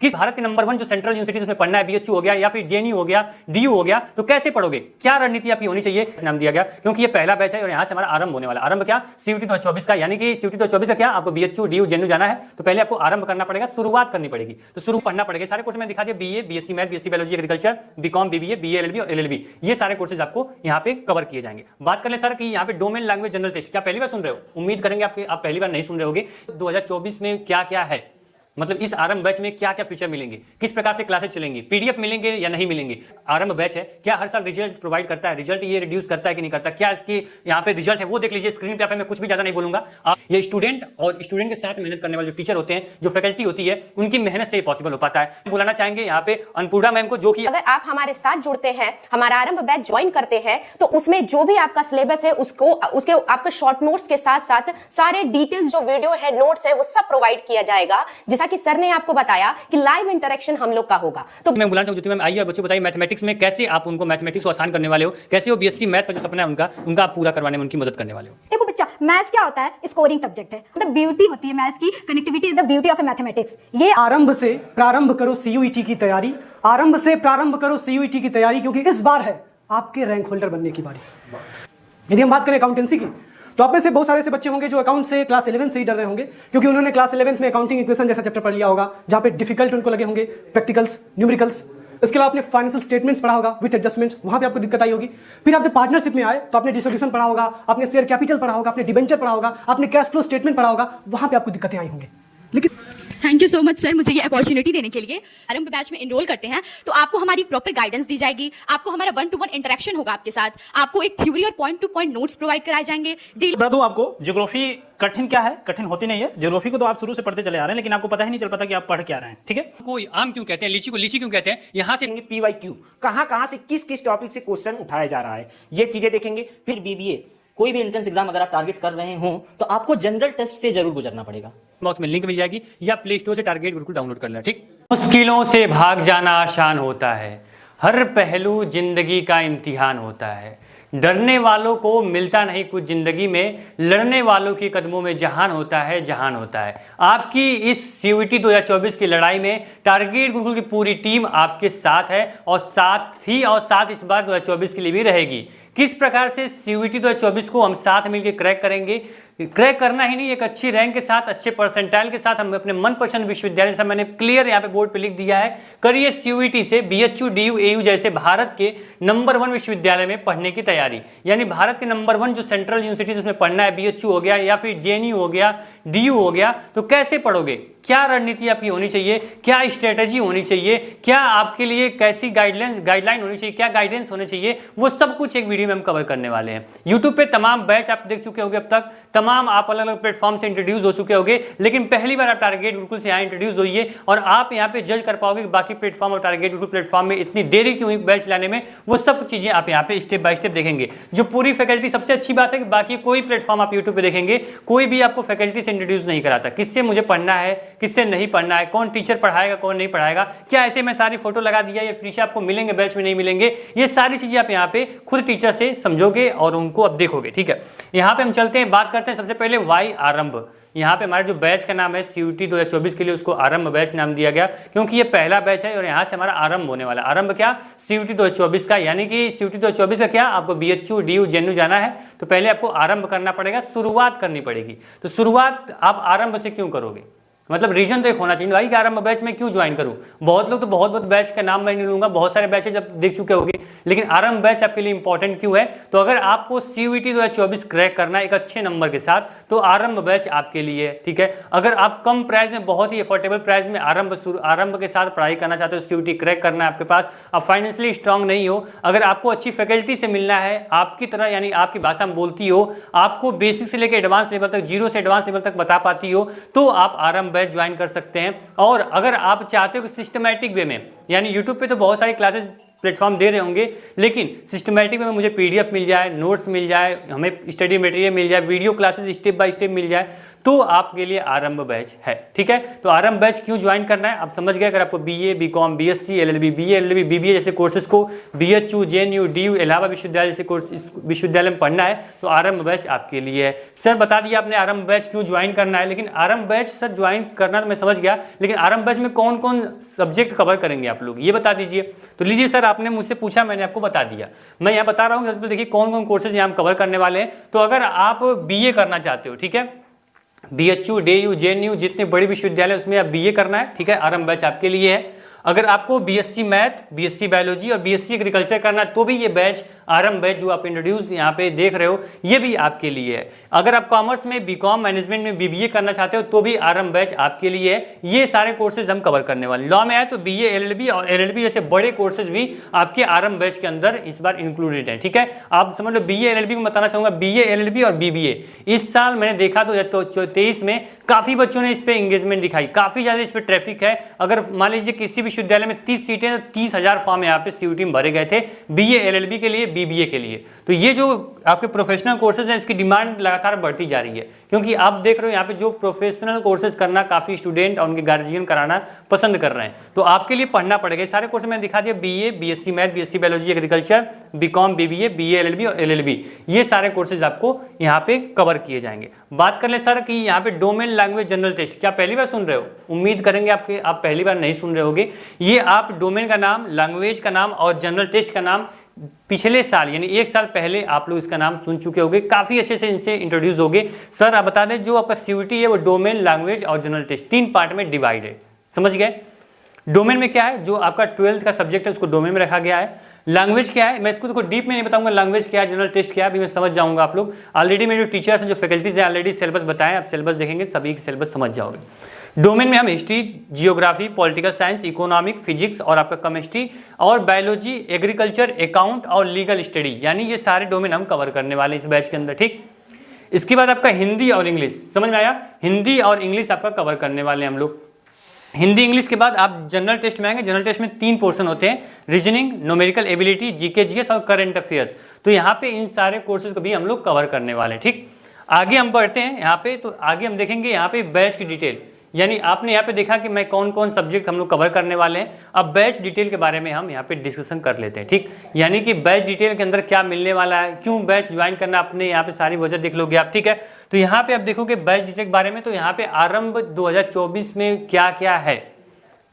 किस भारत के नंबर 1 जो सेंट्रल यूनिवर्सिटीज में पढ़ना है, बीएचयू हो गया या फिर जेएनयू हो गया, डीयू हो गया, तो कैसे पढ़ोगे, क्या रणनीति आपकी होनी चाहिए, नाम दिया गया क्योंकि ये पहला बैच है और यहां से हमारा आरंभ होने वाला। आरंभ क्या, सीयूटी 2024 का, यानी कि सीयूटी 2024 का क्या, आपको बीएचयू डीयू जेएनयू जाना है तो पहले आपको आरंभ करना पड़ेगा, शुरुआत करनी पड़ेगी। तो शुरू पढ़ना पड़ेगा। सारे कोर्स में दिखा दिया, BA, BSc math, BSc biology agriculture, BCom, BBA, BA LLB और एलएलबी, ये सारे कोर्सेज आपको यहाँ पे कवर किए जाएंगे। बात कर ले सर कि यहाँ पे डोमेन लैंग्वेज जनरल टेस्ट, क्या पहली बार सुन रहे हो? उम्मीद करेंगे आप पहली बार नहीं सुन रहे होगे। 2024 में क्या क्या है, मतलब इस आरंभ बैच में क्या क्या फीचर मिलेंगे, किस प्रकार से क्लासेस चलेंगी, पीडीएफ मिलेंगे या नहीं मिलेंगे। आरंभ बैच है, क्या हर साल रिजल्ट प्रोवाइड करता है, रिजल्ट ये रिड्यूस करता है कि नहीं करता, क्या इसकी यहाँ पे रिजल्ट है वो देख लीजिए स्क्रीन पे। मैं कुछ भी ज्यादा नहीं बोलूंगा, आप ये स्टूडेंट और स्टूडेंट के साथ मेहनत करने वाले जो टीचर होते हैं, जो फैकल्टी होती है, उनकी मेहनत से पॉसिबल हो पाता है। बुलाना चाहेंगे यहाँ पे अन्नपूर्णा मैम को, जो कि अगर आप हमारे साथ जुड़ते हैं, हमारा आरंभ बैच ज्वाइन करते हैं, तो उसमें जो भी आपका सिलेबस है उसके आपके शॉर्ट नोट्स के साथ साथ सारे डिटेल्स जो वीडियो है, नोट्स है, वो सब प्रोवाइड किया जाएगा। जैसा कि सर ने आपको बताया कि लाइव इंटरेक्शन हम लोग का होगा। तो मैं बुलाना चाहूँ मैम, आइए बच्चों बताइए मैथमेटिक्स में कैसे आप उनको मैथमेटिक्स को आसान करने वाले हो, कैसे वो बीएससी मैथ का जो सपना है उनका आप पूरा करवाने में उनकी मदद करने वाले हो। देखो बच्चा, मैथ्स क्या होता है, स्कोरिंग सब्जेक्ट है, मतलब ब्यूटी होती है मैथ्स की, connectivity is the beauty of mathematics. ये आरंभ से प्रारंभ करो सीयूईटी की तैयारी, आरंभ से प्रारंभ करो सीयूईटी की तैयारी, क्योंकि इस बार है आपके रैंक होल्डर बनने की बारी। यदि हम बात करें अकाउंटेंसी की, तो आप में से बहुत सारे ऐसे बच्चे होंगे जो अकाउंट से क्लास 11 से ही डर रहे होंगे, क्योंकि उन्होंने क्लास 11 में अकाउंटिंग इक्वेशन जैसा चैप्टर पढ़ लिया होगा, जहां पे डिफिकल्ट उनको लगे होंगे प्रैक्टिकल्स, न्यूमेरिकल्स। इसके अलावा आपने फाइनेंशियल स्टेटमेंट्स पढ़ा होगा विद एडजस्टमेंट्स, वहां पे आपको दिक्कत आई होगी। फिर आप जब पार्टनरशिप में आए तो आपने डिसोल्यूशन पढ़ा होगा, आपने शेयर कैपिटल पढ़ा होगा, आपने डिबेंचर पढ़ा होगा, आपने कैश फ्लो स्टेटमेंट पढ़ा होगा, वहां पे आपको दिक्कतें आई होंगी। लेकिन thank you so much sir, मुझे ये अपॉर्चुनिटी देने के लिए। आरंभ बैच में एनरोल करते हैं तो आपको हमारी प्रॉपर गाइडेंस दी जाएगी, आपको हमारा 1-to-1 इंटरेक्शन होगा आपके साथ, आपको एक थ्योरी और point two point notes provide कराए जाएंगे। बता दूं आपको, ज्योग्राफी कठिन क्या है, कठिन होती नहीं है। ज्योग्राफी को तो आप शुरू से पढ़ते चले आ रहे हैं, लेकिन आपको पता ही नहीं चल पाता कि आप पढ़ क्या रहे हैं। ठीक है, कोई आम क्यों कहते हैं, लीची को लीची क्यों कहते हैं, यहाँ से पीवाईक्यू कहां से किस किस टॉपिक से क्वेश्चन उठाया जा रहा है, ये चीजें देखेंगे। फिर बीबीए, कोई भी एंट्रेंस एग्जाम अगर आप टारगेट कर रहे हो तो आपको जनरल टेस्ट से जरूर गुजरना पड़ेगा। बॉक्स में लिंक मिल जाएगी या प्ले स्टोर से टारगेट बिल्कुल डाउनलोड कर लेना। ठीक, मुश्किलों से भाग जाना आसान होता है, हर पहलू जिंदगी का इम्तिहान होता है। डरने वालों को मिलता नहीं कुछ जिंदगी में, लड़ने वालों के कदमों में जहान होता है, जहान होता है। आपकी इस सीयूईटी 2024 की लड़ाई में टारगेट गुरुकुल की पूरी टीम आपके साथ है और साथ इस बार 2024 के लिए भी रहेगी। किस प्रकार से सीयूईटी 2024 को हम साथ मिलकर क्रैक करेंगे, क्रैक करना ही नहीं, एक अच्छी रैंक के साथ, अच्छे परसेंटाइल के साथ हम अपने मनपसंद विश्वविद्यालय से, मैंने क्लियर यहाँ पे बोर्ड पे लिख दिया है, करिए सीयूईटी से बीएचयू डीयू एयू जैसे भारत के नंबर 1 विश्वविद्यालय में पढ़ने की तैयारी। यानी भारत के नंबर 1 जो सेंट्रल यूनिवर्सिटीज में पढ़ना है, बीएचयू हो गया या फिर जेएनयू हो गया, डीयू हो गया, तो कैसे पढ़ोगे, क्या रणनीति आपकी होनी चाहिए, क्या स्ट्रेटेजी होनी चाहिए, क्या आपके लिए कैसी गाइडलाइन होनी चाहिए, क्या गाइडेंस होने चाहिए, वो सब कुछ एक वीडियो में हम कवर करने वाले हैं। यूट्यूब पे तमाम बैच आप देख चुके होंगे अब तक, तमाम आप अलग अलग प्लेटफॉर्म से इंट्रोड्यूस हो चुके होंगे, लेकिन पहली बार आप टारगेट बिल्कुल से यहाँ इंट्रोड्यूस होइए और आप यहाँ पे जज कर पाओगे कि बाकी प्लेटफॉर्म और टारगेट बिल्कुल प्लेटफॉर्म में इतनी देरी क्यों हुई बैच लाने में, वो सब चीजें आप यहाँ पे स्टेप बाय स्टेप देखेंगे। जो पूरी फैकल्टी, सबसे अच्छी बात है कि बाकी कोई प्लेटफॉर्म आप यूट्यूब पे देखेंगे, कोई भी आपको फैकल्टी से इंट्रोड्यूस नहीं कराता, किससे मुझे पढ़ना है, किससे नहीं पढ़ना है, कौन टीचर पढ़ाएगा कौन नहीं पढ़ाएगा, क्या ऐसे में सारी फोटो लगा दिया, ये पीछे आपको मिलेंगे बैच में नहीं मिलेंगे, ये सारी चीजें आप यहाँ पे खुद टीचर से समझोगे और उनको अब देखोगे। ठीक है, यहाँ पे हम चलते हैं, बात करते हैं सबसे पहले वाई आरंभ। यहाँ पे हमारे जो बैच का नाम है सीयूटी 2024 के लिए उसको आरंभ बैच नाम दिया गया, क्योंकि ये पहला बैच है और यहाँ से हमारा आरंभ होने वाला। आरंभ क्या, सीयूटी 2024 का, यानी कि सीयूटी 2024 का क्या, आपको बीएचयू डीयू जेएनयू जाना है तो पहले आपको आरंभ करना पड़ेगा, शुरुआत करनी पड़ेगी। तो शुरुआत आप आरंभ से क्यों करोगे, मतलब रीजन तो एक होना चाहिए भाई कि आरंभ बैच में क्यों ज्वाइन करूं। बहुत लोग तो बहुत बैच का नाम मैं नहीं लूंगा, बहुत सारे बैचेज आप देख चुके होंगे, लेकिन आरंभ बैच आपके लिए इंपॉर्टेंट क्यों है, तो अगर आपको सीयूईटी 2024 क्रैक करना है एक अच्छे नंबर के साथ, तो आरंभ बैच आपके लिए है। ठीक है, अगर आप कम प्राइस में, बहुत ही अफोर्डेबल प्राइस में आरंभ के साथ पढ़ाई करना चाहते हो, सीयूईटी क्रैक करना है आपके पास, आप फाइनेंशियली स्ट्रांग नहीं हो, अगर आपको अच्छी फैकल्टी से मिलना है, आपकी तरह यानी आपकी भाषा में बोलती हो, आपको बेसिक से लेकर एडवांस लेवल तक, जीरो से एडवांस लेवल तक बता पाती हो, तो आप आरंभ बैच ज्वाइन कर सकते हैं। और अगर आप चाहते हो कि सिस्टमैटिक वे में, यानी यूट्यूब पे तो बहुत सारी क्लासेस प्लेटफॉर्म दे रहे होंगे, लेकिन सिस्टमैटिक वे में मुझे पीडीएफ मिल जाए, नोट्स मिल जाए, हमें स्टडी मटेरियल मिल जाए, video classes step by step मिल जाए, तो आपके लिए आरंभ बैच है। ठीक है, तो आरंभ बैच क्यों ज्वाइन करना है आप समझ गए। अगर आपको BA, BCom, BSc, LLB, BA, LLB, BBA जैसे कोर्सेज को बीएचयू, जेएनयू, डीयू, इलाहाबाद विश्वविद्यालय जैसे कोर्स इस विश्वविद्यालय में पढ़ना है तो आरंभ बैच आपके लिए है। सर बता दिया आपने आरंभ बैच क्यों ज्वाइन करना है, लेकिन आरंभ बैच सर ज्वाइन करना तो मैं समझ गया, लेकिन आरंभ बैच में कौन कौन सब्जेक्ट कवर करेंगे आप लोग ये बता दीजिए। तो लीजिए सर, आपने मुझसे पूछा, मैंने आपको बता दिया, मैं यहाँ बता रहा हूँ। सबसे देखिए कौन कौन कोर्सेज यहाँ कवर करने वाले हैं। तो अगर आप बीए करना चाहते हो, ठीक है, बीएचयू, डीयू, जेएनयू जितने बड़ी विश्वविद्यालय उसमें आप बीए करना है, ठीक है, आरंभ बैच आपके लिए है। अगर आपको बीएससी मैथ, बीएससी बायोलॉजी और बीएससी एग्रीकल्चर करना है तो भी ये बैच आरंभ बैच जो आप इंट्रोड्यूस यहाँ पे देख रहे हो ये भी आपके लिए है। अगर आप कॉमर्स में बीकॉम, मैनेजमेंट में बीबीए करना चाहते हो तो भी आरंभ बैच आपके लिए है। ये सारे कोर्सेज हम कवर करने वाले। लॉ में आए तो बीए, एलएलबी और एलएलबी जैसे बड़े कोर्सेज भी आपके आरंभ बैच के अंदर इस बार इंक्लूडेड है। ठीक है, आप समझ लो बीए, एलएलबी में बताना चाहूंगा, बीए, एलएलबी और बीबीए इस साल मैंने देखा 2023 में काफी बच्चों ने इस पे एंगेजमेंट दिखाई, काफी ज्यादा इस पे ट्रैफिक है। अगर मान लीजिए किसी विश्वविद्यालय में 30 सीटें तो 30,000 फॉर्म यहाँ पे सीयूटी में भरे गए थे बीए, एलएलबी के लिए, बीबीए के लिए। तो ये जो आपके प्रोफेशनल कोर्सेज हैं इसकी डिमांड लगातार बढ़ती जा रही है, क्योंकि आप देख रहे हो यहाँ पे जो प्रोफेशनल कोर्सेज करना काफी स्टूडेंट और उनके गार्जियन कराना पसंद कर रहे हैं। तो आपके लिए पढ़ना पड़ेगा। सारे कोर्स मैंने दिखा दिया, BA, BSc math, BSc biology, agriculture, BCom, BBA, BA, LLB और एलएलबी, ये सारे कोर्सेज आपको यहाँ पे कवर किए जाएंगे। बात कर ले सर कि यहाँ पे डोमेन लैंग्वेज जनरल टेस्ट, क्या पहली बार सुन रहे हो? उम्मीद करेंगे आप पहली बार नहीं सुन रहे होगे। ये आप डोमेन का नाम, लैंग्वेज का नाम और जनरल टेस्ट का नाम पिछले साल यानी 1 साल पहले आप लोग इसका नाम सुन चुके होंगे, काफी अच्छे से इनसे इंट्रोड्यूस होगे। सर आप बता दें जो आपका सीयूटी है वो डोमेन, लैंग्वेज और जनरल टेस्ट 3 पार्ट में डिवाइड है, समझ गए। डोमेन में क्या है, जो आपका 12th का सब्जेक्ट है उसको डोमेन में रखा गया है। लैंग्वेज क्या है, मैं इसको देखो डीप में नहीं बताऊंगा, लैंग्वेज क्या है, जनरल टेस्ट क्या है, अभी मैं समझ जाऊंगा आप लोग। ऑलरेडी मेरे जो टीचर्स हैं, जो फैकल्टीज हैं, ऑलरेडी सिलेबस बताएं, आप सिलेबस देखेंगे सभी सिलेबस समझ जाओगे। डोमेन में हम history, geography, political science, economic, physics और आपका केमिस्ट्री और बायोलॉजी, एग्रीकल्चर, अकाउंट और लीगल स्टडी, यानी ये सारे डोमेन हम कवर करने वाले इस बैच के अंदर। ठीक, इसके बाद आपका हिंदी और इंग्लिश, समझ में आया, हिंदी और इंग्लिश आपका कवर करने वाले हम लोग। हिंदी इंग्लिश के बाद आप जनरल टेस्ट में आएंगे। जनरल टेस्ट में 3 पोर्शन होते हैं, reasoning, numerical ability, GK, GS और करंट अफेयर्स। तो यहाँ पे इन सारे कोर्सेज को भी हम लोग कवर करने वाले हैं। ठीक, आगे हम बढ़ते हैं यहाँ पे, तो आगे हम देखेंगे यहाँ पे बैच की डिटेल, यानी आपने यहाँ पे देखा कि मैं कौन कौन सब्जेक्ट हम लोग कवर करने वाले हैं। अब बैच डिटेल के बारे में हम यहाँ पे डिस्कशन कर लेते हैं। ठीक, यानी कि बैच डिटेल के अंदर क्या मिलने वाला है, क्यों बैच ज्वाइन करना, आपने यहाँ पे सारी वजह देख लोगे आप। ठीक है, तो यहाँ पे आप देखोगे बैच डिटेल के बारे में, तो यहाँ पे आरंभ 2024 में क्या क्या है,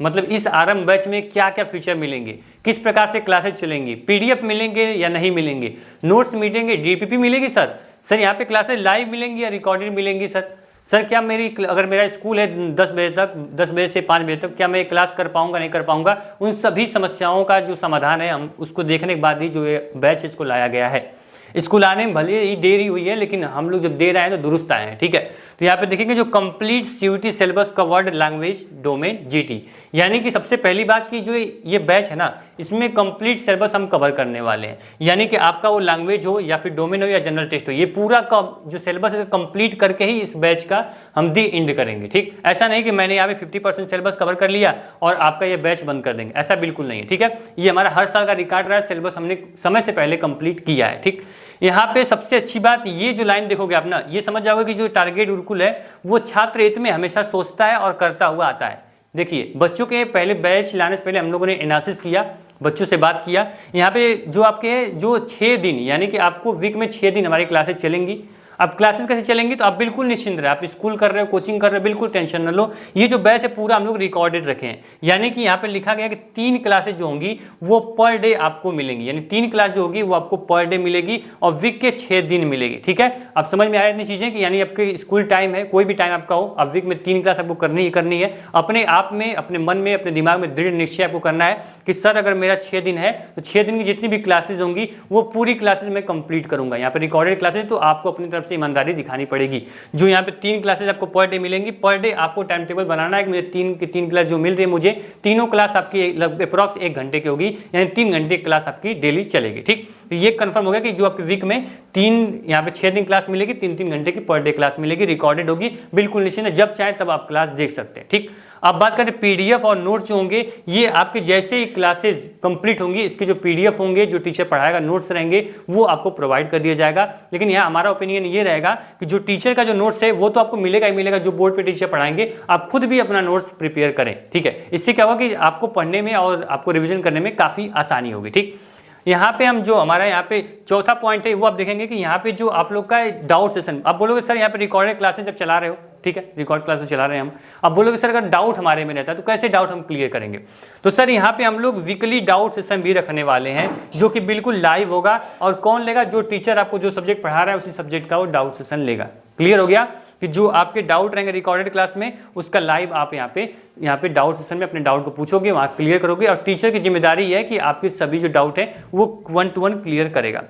मतलब इस आरंभ बैच में क्या क्या फीचर मिलेंगे, किस प्रकार से क्लासेस चलेंगी, पीडीएफ मिलेंगे या नहीं मिलेंगे, नोट्स मिलेंगे, डीपीपी मिलेगी सर यहाँ पे क्लासेस लाइव मिलेंगी या रिकॉर्डेड मिलेंगी सर क्या अगर मेरा स्कूल है 10 बजे से 5 बजे तक, क्या मैं क्लास कर पाऊंगा नहीं कर पाऊंगा, उन सभी समस्याओं का जो समाधान है हम उसको देखने के बाद ही जो ये बैच इसको लाया गया है। स्कूल आने में भले ही देरी हुई है, लेकिन हम लोग जब दे रहे हैं तो दुरुस्त आए हैं। ठीक है, तो यहाँ पे देखेंगे जो complete CUET syllabus covered language domain GT, यानी कि सबसे पहली बात की जो ये बैच है ना, इसमें कंप्लीट सिलेबस हम कवर करने वाले हैं। यानी कि आपका वो लैंग्वेज हो या फिर डोमेन हो या जनरल टेस्ट हो, ये पूरा जो सिलेबस है कंप्लीट करके ही इस बैच का हम दी एंड करेंगे। ठीक, ऐसा नहीं कि मैंने यहाँ पे 50% सिलेबस कवर कर लिया और आपका ये बैच बंद कर देंगे, ऐसा बिल्कुल नहीं है। ठीक है, ये हमारा हर साल का रिकॉर्ड रहा है, सिलेबस हमने समय से पहले कंप्लीट किया है। ठीक, यहाँ पे सबसे अच्छी बात ये जो लाइन देखोगे आप ना, ये समझ जाओगे कि जो टारगेट गुरुकुल है वो छात्र हित में हमेशा सोचता है और करता हुआ आता है। देखिए बच्चों के पहले बैच लाने से पहले हम लोगों ने एनालिसिस किया, बच्चों से बात किया। यहाँ पे जो आपके जो 6 दिन यानी कि आपको वीक में 6 दिन हमारी क्लासेस चलेंगी। अब क्लासेस कैसे चलेंगी, तो आप बिल्कुल निश्चिंत रहे, आप स्कूल कर रहे हो, कोचिंग कर रहे हो, बिल्कुल टेंशन न लो। ये जो बैच है पूरा हम लोग रिकॉर्डेड रखे हैं, यानी कि यहाँ पे लिखा गया कि 3 क्लासेज जो होंगी वो पर डे आपको मिलेंगी, यानी 3 क्लास जो होगी वो आपको पर डे मिलेगी और वीक के 6 दिन मिलेगी। ठीक है, अब समझ में आया इतनी चीजें कि यानी आपके स्कूल टाइम है, कोई भी टाइम आपका हो, अब वीक में 3 क्लास आपको करनी ही करनी है। अपने आप में, अपने मन में, अपने दिमाग में दृढ़ निश्चय आपको करना है कि सर अगर मेरा 6 दिन है तो 6 दिन की जितनी भी क्लासेज होंगी वो पूरी क्लासेज मैं कंप्लीट करूंगा। यहाँ पे रिकॉर्डेड क्लासेज, तो आपको अपनी तरफ से ईमानदारी दिखानी पड़ेगी। जो यहाँ पे 3 क्लासेस आपको पर डे मिलेंगी, पर डे आपको टाइम टेबल बनाना है कि मुझे 3 क्लास जो मिल रही है, मुझे तीनों क्लास आपकी लगभग अप्रॉक्स 1 घंटे की होगी, यानी 3 घंटे की क्लास आपकी डेली चलेगी। ठीक, तो ये कंफर्म हो गया कि जो आपके वीक में 3 यहाँ पे 6 दिन क्लास मिलेगी, 3-3 घंटे की पर डे क्लास मिलेगी, रिकॉर्डेड होगी, बिल्कुल निश्चिंत है, जब चाहे तब आप क्लास देख सकते हैं। ठीक, अब बात करें पीडीएफ और नोट्स जो होंगे, ये आपके जैसे ही क्लासेस कंप्लीट होंगी इसके जो पीडीएफ होंगे, जो टीचर पढ़ाएगा नोट्स रहेंगे वो आपको प्रोवाइड कर दिया जाएगा। लेकिन यहाँ हमारा ओपिनियन ये रहेगा कि जो टीचर का जो नोट्स है वो तो आपको मिलेगा ही मिलेगा, जो बोर्ड पे टीचर पढ़ाएंगे आप खुद भी अपना नोट्स प्रिपेयर करें, ठीक है। इससे क्या होगा कि आपको पढ़ने में और आपको रिविजन करने में काफ़ी आसानी होगी, ठीक। यहाँ पे हम जो हमारा यहाँ पे चौथा पॉइंट है वो आप देखेंगे कि यहाँ पे जो आप लोग का डाउट सेशन, आप बोलोगे सर यहाँ पे रिकॉर्डेड क्लासेस जब चला रहे हो, ठीक है, रिकॉर्ड क्लासेस चला रहे हैं हम, अब बोलोगे सर अगर डाउट हमारे में रहता है तो कैसे डाउट हम क्लियर करेंगे। तो सर यहाँ पे हम लोग वीकली डाउट सेशन भी रखने वाले हैं जो कि बिल्कुल लाइव होगा। और कौन लेगा, जो टीचर आपको जो सब्जेक्ट पढ़ा रहा है उसी सब्जेक्ट का वो डाउट सेशन लेगा। क्लियर हो गया कि जो आपके डाउट रहेंगे रिकॉर्डेड क्लास में उसका लाइव आप यहाँ पे डाउट सेशन में अपने डाउट को पूछोगे, वहाँ क्लियर करोगे। और टीचर की जिम्मेदारी है कि आपके सभी जो डाउट है वो 1 to 1 क्लियर करेगा।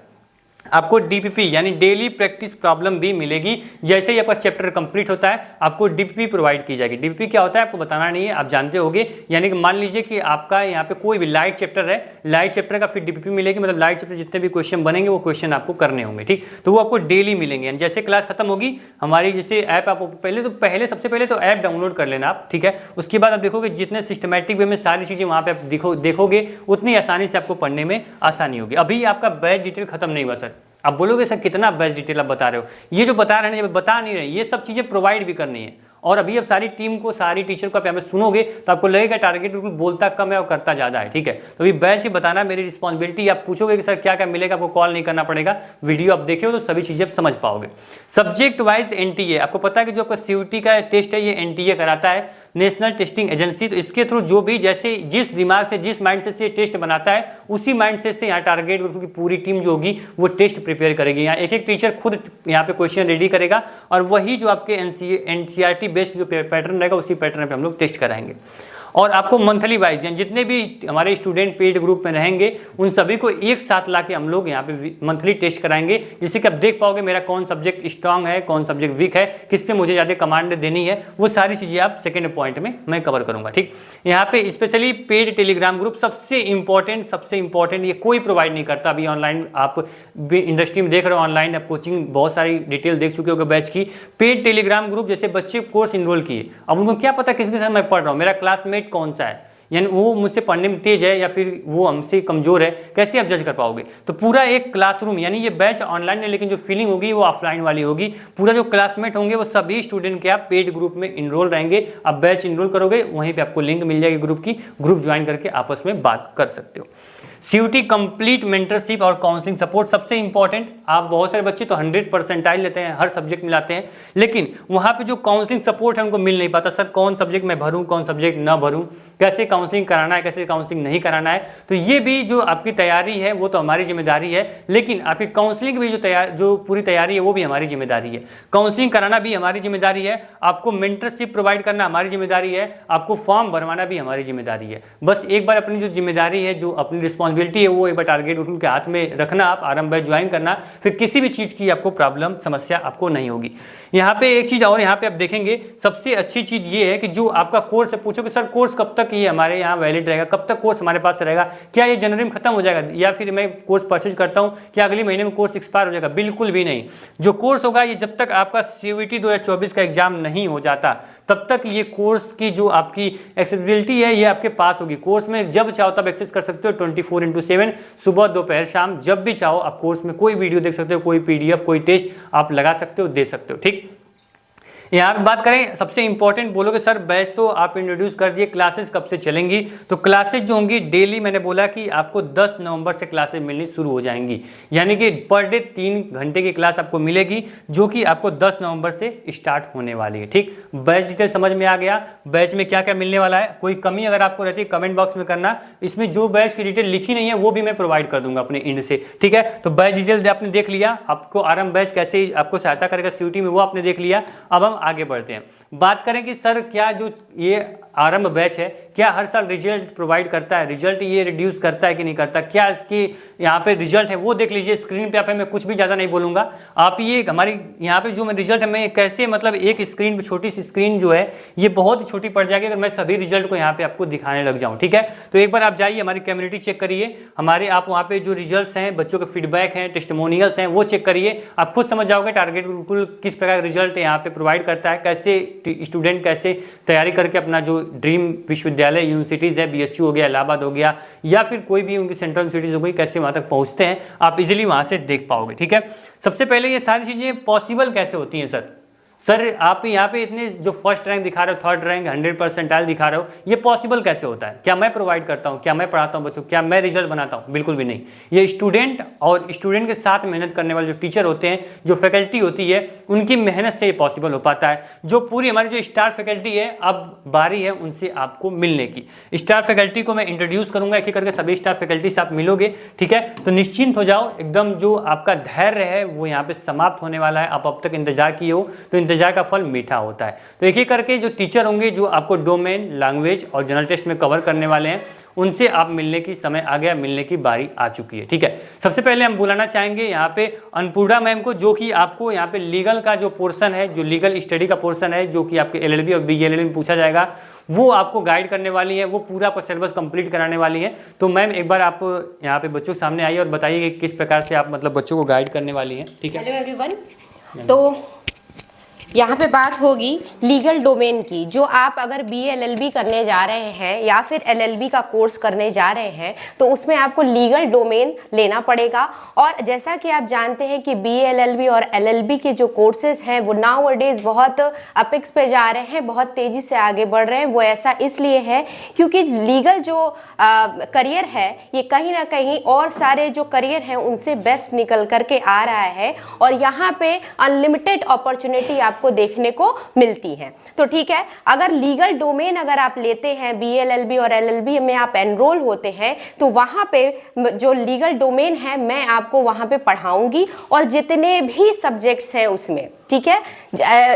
आपको डीपीपी यानी डेली प्रैक्टिस प्रॉब्लम भी मिलेगी। जैसे ही आपका चैप्टर कंप्लीट होता है आपको डीपीपी प्रोवाइड की जाएगी। डीपीपी क्या होता है आपको बताना नहीं है, आप जानते होंगे। यानी कि मान लीजिए कि आपका यहाँ पे कोई भी लाइट चैप्टर है, लाइट चैप्टर का फिर डीपीपी मिलेगी, मतलब लाइट चैप्टर जितने भी क्वेश्चन बनेंगे वो क्वेश्चन आपको करने होंगे, ठीक। तो वो आपको डेली मिलेंगे। यानी जैसे क्लास खत्म होगी हमारी, जैसे ऐप आपको सबसे पहले तो ऐप डाउनलोड कर लेना आप, ठीक है। उसके बाद आप देखोगे जितने सिस्टमैटिक वे में सारी चीज़ें वहाँ पे आप देखोगे उतनी आसानी से आपको पढ़ने में आसानी होगी। अभी आपका बैच डिटेल खत्म नहीं हुआ सर, आप बोलोगे सर कितना बैच डिटेल आप बता रहे हो, ये जो बता रहे हैं जब बता नहीं रहे, ये सब चीज़ें प्रोवाइड भी करनी है। और अभी आप सारी टीम को, सारी टीचर को आप यहाँ पे सुनोगे तो आपको लगेगा टारगेट बिल्कुल बोलता कम है और करता ज़्यादा है, ठीक है। तो अभी बैच ही बताना मेरी रिस्पॉन्सिबिलिटी। आप पूछोगे कि सर क्या क्या मिलेगा, आपको कॉल नहीं करना पड़ेगा, वीडियो आप देखिए तो सभी चीज़ें आप समझ पाओगे। सब्जेक्ट वाइज एनटीए, आपको पता है कि जो आपका सीयूटी का टेस्ट है ये एनटीए कराता है, नेशनल टेस्टिंग एजेंसी। तो इसके थ्रू जो भी जैसे जिस दिमाग से, जिस माइंड से टेस्ट बनाता है उसी माइंड से यहाँ टारगेट ग्रुप की पूरी टीम जो होगी वो टेस्ट प्रिपेयर करेगी। यहाँ एक एक टीचर खुद यहाँ पे क्वेश्चन रेडी करेगा और वही जो आपके एनसीईआरटी बेस्ड जो पैटर्न रहेगा उसी पैटर्न पे हम लोग टेस्ट कराएंगे। और आपको मंथली वाइज यानी जितने भी हमारे स्टूडेंट पेड ग्रुप में रहेंगे उन सभी को एक साथ लाके हम लोग यहाँ पे मंथली टेस्ट कराएंगे, जिससे कि आप देख पाओगे मेरा कौन सब्जेक्ट स्ट्रांग है, कौन सब्जेक्ट वीक है, किस पे मुझे ज़्यादा कमांड देनी है, वो सारी चीज़ें आप सेकेंड पॉइंट में मैं कवर करूँगा, ठीक। यहाँ पे स्पेशली पेड टेलीग्राम ग्रुप सबसे इंपॉर्टेंट ये कोई प्रोवाइड नहीं करता। अभी ऑनलाइन आप इंडस्ट्री में देख रहे हो, ऑनलाइन आप कोचिंग बहुत सारी डिटेल देख चुके हो बैच की। पेड टेलीग्राम ग्रुप जैसे बच्चे कोर्स इनरोल किए, अब उनको क्या पता किसके साथ मैं पढ़ रहा हूँ, मेरा क्लासमेट कौन सा है, यानी वो मुझसे पढ़ने में तेज है या फिर वो हमसे कमजोर है, कैसे आप जज कर पाओगे। तो पूरा एक क्लासरूम, यानी ये बैच ऑनलाइन है लेकिन जो फीलिंग होगी वो ऑफलाइन वाली होगी। पूरा जो क्लासमेट होंगे वो सभी स्टूडेंट के आप पेड ग्रुप में इनरोल रहेंगे। आप बैच इनरोल करोगे वहीं पे आपको लिंक मिल जाएगी ग्रुप की, ग्रुप ज्वाइन करके आपस में बात कर सकते हो। सीयूटी कंप्लीट मेंटरशिप और काउंसलिंग सपोर्ट सबसे इंपॉर्टेंट। आप बहुत सारे बच्चे तो 100% लेते हैं, हर सब्जेक्ट में लाते हैं, लेकिन वहाँ पे जो काउंसलिंग सपोर्ट है उनको मिल नहीं पाता। सर कौन सब्जेक्ट मैं भरूं, कौन सब्जेक्ट ना भरूं, कैसे काउंसलिंग कराना है, कैसे काउंसलिंग नहीं कराना है। तो ये भी जो आपकी तैयारी है वो तो हमारी जिम्मेदारी है, लेकिन आपकी काउंसलिंग भी जो पूरी तैयारी है वो भी हमारी जिम्मेदारी है। काउंसलिंग कराना भी हमारी जिम्मेदारी है, आपको मेंटरशिप प्रोवाइड करना हमारी जिम्मेदारी है, आपको फॉर्म भरवाना भी हमारी जिम्मेदारी है। बस एक बार अपनी जो जिम्मेदारी है, जो अपनी रिस्पॉन्सिबिलिटी है वो एक बार टारगेट ग्रुप के हाथ में रखना, आप आरंभ बैच ज्वाइन करना, फिर किसी भी चीज़ की आपको प्रॉब्लम समस्या आपको नहीं होगी। यहाँ पे एक चीज़ और यहाँ पे आप देखेंगे, सबसे अच्छी चीज़ ये है कि जो आपका कोर्स है, पूछोगे सर कोर्स कब तक ये हमारे यहाँ वैलिड रहेगा, कब तक कोर्स हमारे पास रहेगा, क्या ये जनवरी में खत्म हो जाएगा या फिर मैं कोर्स परचेज करता हूँ क्या अगले महीने में कोर्स एक्सपायर हो जाएगा? बिल्कुल भी नहीं। जो कोर्स होगा ये जब तक आपका सीयूईटी 2024 का एग्जाम नहीं हो जाता तब तक ये कोर्स की जो आपकी एक्सेसिबिलिटी है ये आपके पास होगी। कोर्स में जब चाहो तब एक्सेस कर सकते हो, 24/7 सुबह दोपहर शाम जब भी चाहो आप कोर्स में कोई वीडियो देख सकते हो, कोई पीडीएफ, कोई टेस्ट आप लगा सकते हो, दे सकते हो, ठीक। यहाँ पे बात करें सबसे इंपॉर्टेंट, बोलोगे सर बैच तो आप इंट्रोड्यूस कर दिए, क्लासेस कब से चलेंगी? तो क्लासेस जो होंगी डेली, मैंने बोला कि आपको 10 नवंबर से क्लासेस मिलनी शुरू हो जाएंगी, यानी कि पर डे 3 घंटे की क्लास आपको मिलेगी जो कि आपको 10 नवंबर से स्टार्ट होने वाली है, ठीक। बैच डिटेल समझ में आ गया, बैच में क्या क्या मिलने वाला है। कोई कमी अगर आपको रहती है कमेंट बॉक्स में करना, इसमें जो बैच की डिटेल लिखी नहीं है वो भी मैं प्रोवाइड कर दूंगा अपने इंड से, ठीक है। तो बैच डिटेल आपने देख लिया, आपको आरंभ बैच कैसे आपको सहायता करेगा सीयूटी में वो आपने देख लिया। अब हम आगे बढ़ते हैं, बात करें कि सर क्या जो ये आरंभ बैच है क्या हर साल रिजल्ट प्रोवाइड करता है, रिजल्ट ये रिड्यूस करता है कि नहीं करता, क्या इसकी यहाँ पे रिजल्ट है वो देख लीजिए। स्क्रीन पे आप मैं कुछ भी ज़्यादा नहीं बोलूँगा, आप ये हमारी यहाँ पे जो मैं रिजल्ट है मैं कैसे मतलब एक स्क्रीन पे छोटी सी स्क्रीन जो है ये बहुत ही छोटी पड़ जाएगी अगर मैं सभी रिजल्ट को यहाँ पे आपको दिखाने लग जाऊँ, ठीक है। तो एक बार आप जाइए हमारी कम्युनिटी चेक करिए, हमारे आप वहाँ पे जो रिजल्ट्स हैं, बच्चों के फीडबैक हैं, टेस्टिमोनियल्स हैं, वो चेक करिए, आप खुद समझ जाओगे टारगेट गुरुकुल किस प्रकार रिजल्ट यहाँ पे प्रोवाइड करता है, कैसे स्टूडेंट कैसे तैयारी करके अपना जो ड्रीम विश्वविद्यालय यूनिवर्सिटीज़ है, BHU हो गया, इलाहाबाद हो गया या फिर कोई भी उनकी सेंट्रल यूनिवर्सिटीज़ हो गई, कैसे वहाँ तक पहुँचते हैं आप इजीली वहाँ से देख पाओगे, ठीक है। सबसे पहले ये सारी चीज़ें पॉसिबल कैसे होती हैं सर आप यहाँ पे इतने जो फर्स्ट रैंक दिखा रहे हो, थर्ड रैंक 100% दिखा रहे हो, ये पॉसिबल कैसे होता है? क्या मैं प्रोवाइड करता हूँ, क्या मैं पढ़ाता हूँ बच्चों, क्या मैं रिजल्ट बनाता हूँ? बिल्कुल भी नहीं। ये स्टूडेंट और स्टूडेंट के साथ मेहनत करने वाले जो टीचर होते हैं, जो फैकल्टी होती है, उनकी मेहनत से ये पॉसिबल हो पाता है। जो पूरी हमारी जो स्टार फैकल्टी है, अब बारी है उनसे आपको मिलने की। स्टार फैकल्टी को मैं इंट्रोड्यूस करूंगा, एक एक करके सभी स्टार फैकल्टी से आप मिलोगे, ठीक है। तो निश्चिंत हो जाओ, एकदम जो आपका धैर्य है वो यहाँ पे समाप्त होने वाला है। आप अब तक इंतजार किए हो तो इंतजार का फल मीठा होता है। तो एक एक करके जो टीचर होंगे जो आपको डोमेन, लैंग्वेज और जनरल टेस्ट में कवर करने वाले हैं, उनसे आप मिलने की समय आ गया, मिलने की बारी आ चुकी है, ठीक है। सबसे पहले हम बुलाना चाहेंगे यहाँ पे अन्नपूर्णा मैम को, जो कि आपको यहाँ पे लीगल का जो पोर्शन है, जो लीगल स्टडी का पोर्शन है, जो कि आपके LLB और BLLB में पूछा जाएगा, वो आपको गाइड करने वाली है, वो पूरा आपका सिलेबस कंप्लीट कराने वाली है। तो मैम एक बार आप यहाँ पे बच्चों के सामने आइए और बताइए कि किस प्रकार से आप मतलब बच्चों को गाइड करने वाली हैं, ठीक है। हेलो एवरीवन, तो यहाँ पे बात होगी लीगल डोमेन की। जो आप अगर BLLB करने जा रहे हैं या फिर LLB का कोर्स करने जा रहे हैं तो उसमें आपको लीगल डोमेन लेना पड़ेगा। और जैसा कि आप जानते हैं कि BLLB और LLB के जो कोर्सेज हैं वो नाउ-अ-डेज बहुत अपेक्स पे जा रहे हैं, बहुत तेज़ी से आगे बढ़ रहे हैं। वो ऐसा इसलिए है क्योंकि लीगल जो करियर है ये कहीं ना कहीं और सारे जो करियर हैं उनसे बेस्ट निकल करके आ रहा है और यहाँ पे अनलिमिटेड अपॉर्चुनिटी आपको देखने को मिलती है। तो ठीक है, अगर लीगल डोमेन अगर आप लेते हैं, BLLB और LLB में आप एनरोल होते हैं, तो वहाँ पे जो लीगल डोमेन है मैं आपको वहाँ पे पढ़ाऊंगी और जितने भी सब्जेक्ट्स हैं उसमें, ठीक है।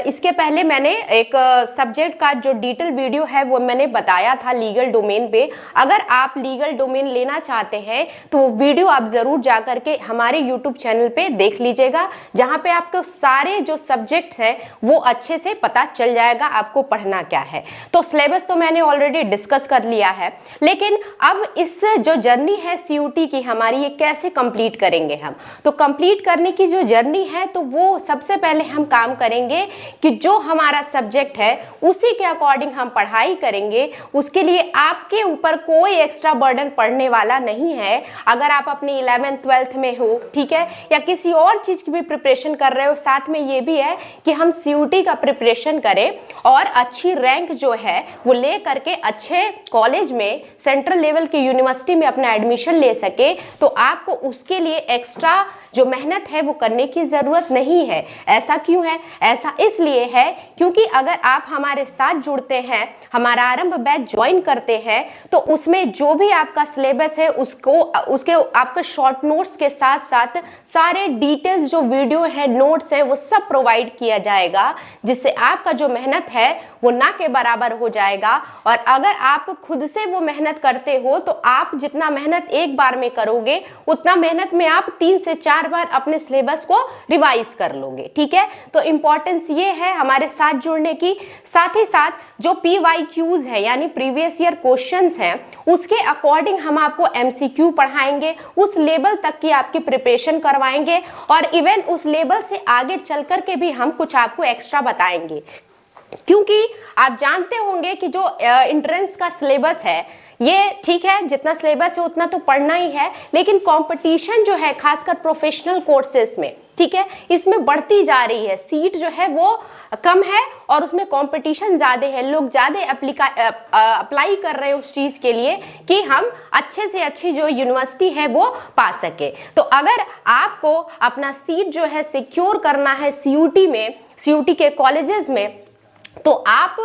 इसके पहले मैंने एक सब्जेक्ट का जो डिटेल वीडियो है वो मैंने बताया था लीगल डोमेन पे। अगर आप लीगल डोमेन लेना चाहते हैं तो वो वीडियो आप ज़रूर जा करके हमारे YouTube चैनल पे देख लीजिएगा, जहाँ पे आपको सारे जो सब्जेक्ट्स हैं वो अच्छे से पता चल जाएगा आपको पढ़ना क्या है। तो सिलेबस तो मैंने ऑलरेडी डिस्कस कर लिया है, लेकिन अब इस जो जर्नी है CUT की हमारी, ये कैसे कंप्लीट करेंगे हम। तो कंप्लीट करने की जो जर्नी है तो वो सबसे पहले हम काम करेंगे कि जो हमारा सब्जेक्ट है उसी के अकॉर्डिंग हम पढ़ाई करेंगे। उसके लिए आपके ऊपर कोई एक्स्ट्रा बर्डन पड़ने वाला नहीं है। अगर आप अपनी 11th 12th में हो, ठीक है, या किसी और चीज की भी प्रिपरेशन कर रहे हो, साथ में ये भी है कि हम CUT का प्रिपरेशन करें और अच्छी रैंक जो है वो ले करके अच्छे कॉलेज में, सेंट्रल लेवल की यूनिवर्सिटी में अपना एडमिशन ले सके, तो आपको उसके लिए एक्स्ट्रा जो मेहनत है वो करने की जरूरत नहीं है। ऐसा क्यों है? ऐसा इसलिए है क्योंकि अगर आप हमारे साथ जुड़ते हैं, हमारा आरंभ बैच ज्वाइन करते हैं, तो उसमें जो भी आपका सिलेबस है उसके आपके शॉर्ट नोट्स के साथ साथ सारे डिटेल्स जो वीडियो है, नोट्स है, वो सब प्रोवाइड किया जाएगा, जिससे आपका जो मेहनत है वो ना के बराबर हो जाएगा। और अगर आप खुद से वो मेहनत करते हो तो आप जितना मेहनत एक बार में करोगे उतना मेहनत में आप 3 से 4 बार अपने सिलेबस को रिवाइज कर लोगे, ठीक है। तो इंपॉर्टेंस ये है हमारे साथ जुड़ने की। साथ ही साथ जो PYQs है यानी प्रीवियस ईयर क्वेश्चंस हैं, उसके अकॉर्डिंग हम आपको MCQ पढ़ाएंगे, उस लेवल तक की आपकी प्रिपरेशन करवाएंगे और इवन उस लेवल से आगे चल कर के भी हम कुछ आपको एक्स्ट्रा बताएंगे। क्योंकि आप जानते होंगे कि जो एंट्रेंस का सिलेबस है ये ठीक है, जितना सिलेबस है उतना तो पढ़ना ही है, लेकिन कंपटीशन जो है खासकर प्रोफेशनल कोर्सेज में, ठीक है, इसमें बढ़ती जा रही है। सीट जो है वो कम है और उसमें कंपटीशन ज़्यादा है, लोग ज़्यादा अप्लाई कर रहे हैं उस चीज़ के लिए कि हम अच्छे से अच्छी जो यूनिवर्सिटी है वो पा सके। तो अगर आपको अपना सीट जो है सिक्योर करना है CUT में, CUT के कॉलेजेस में, तो आप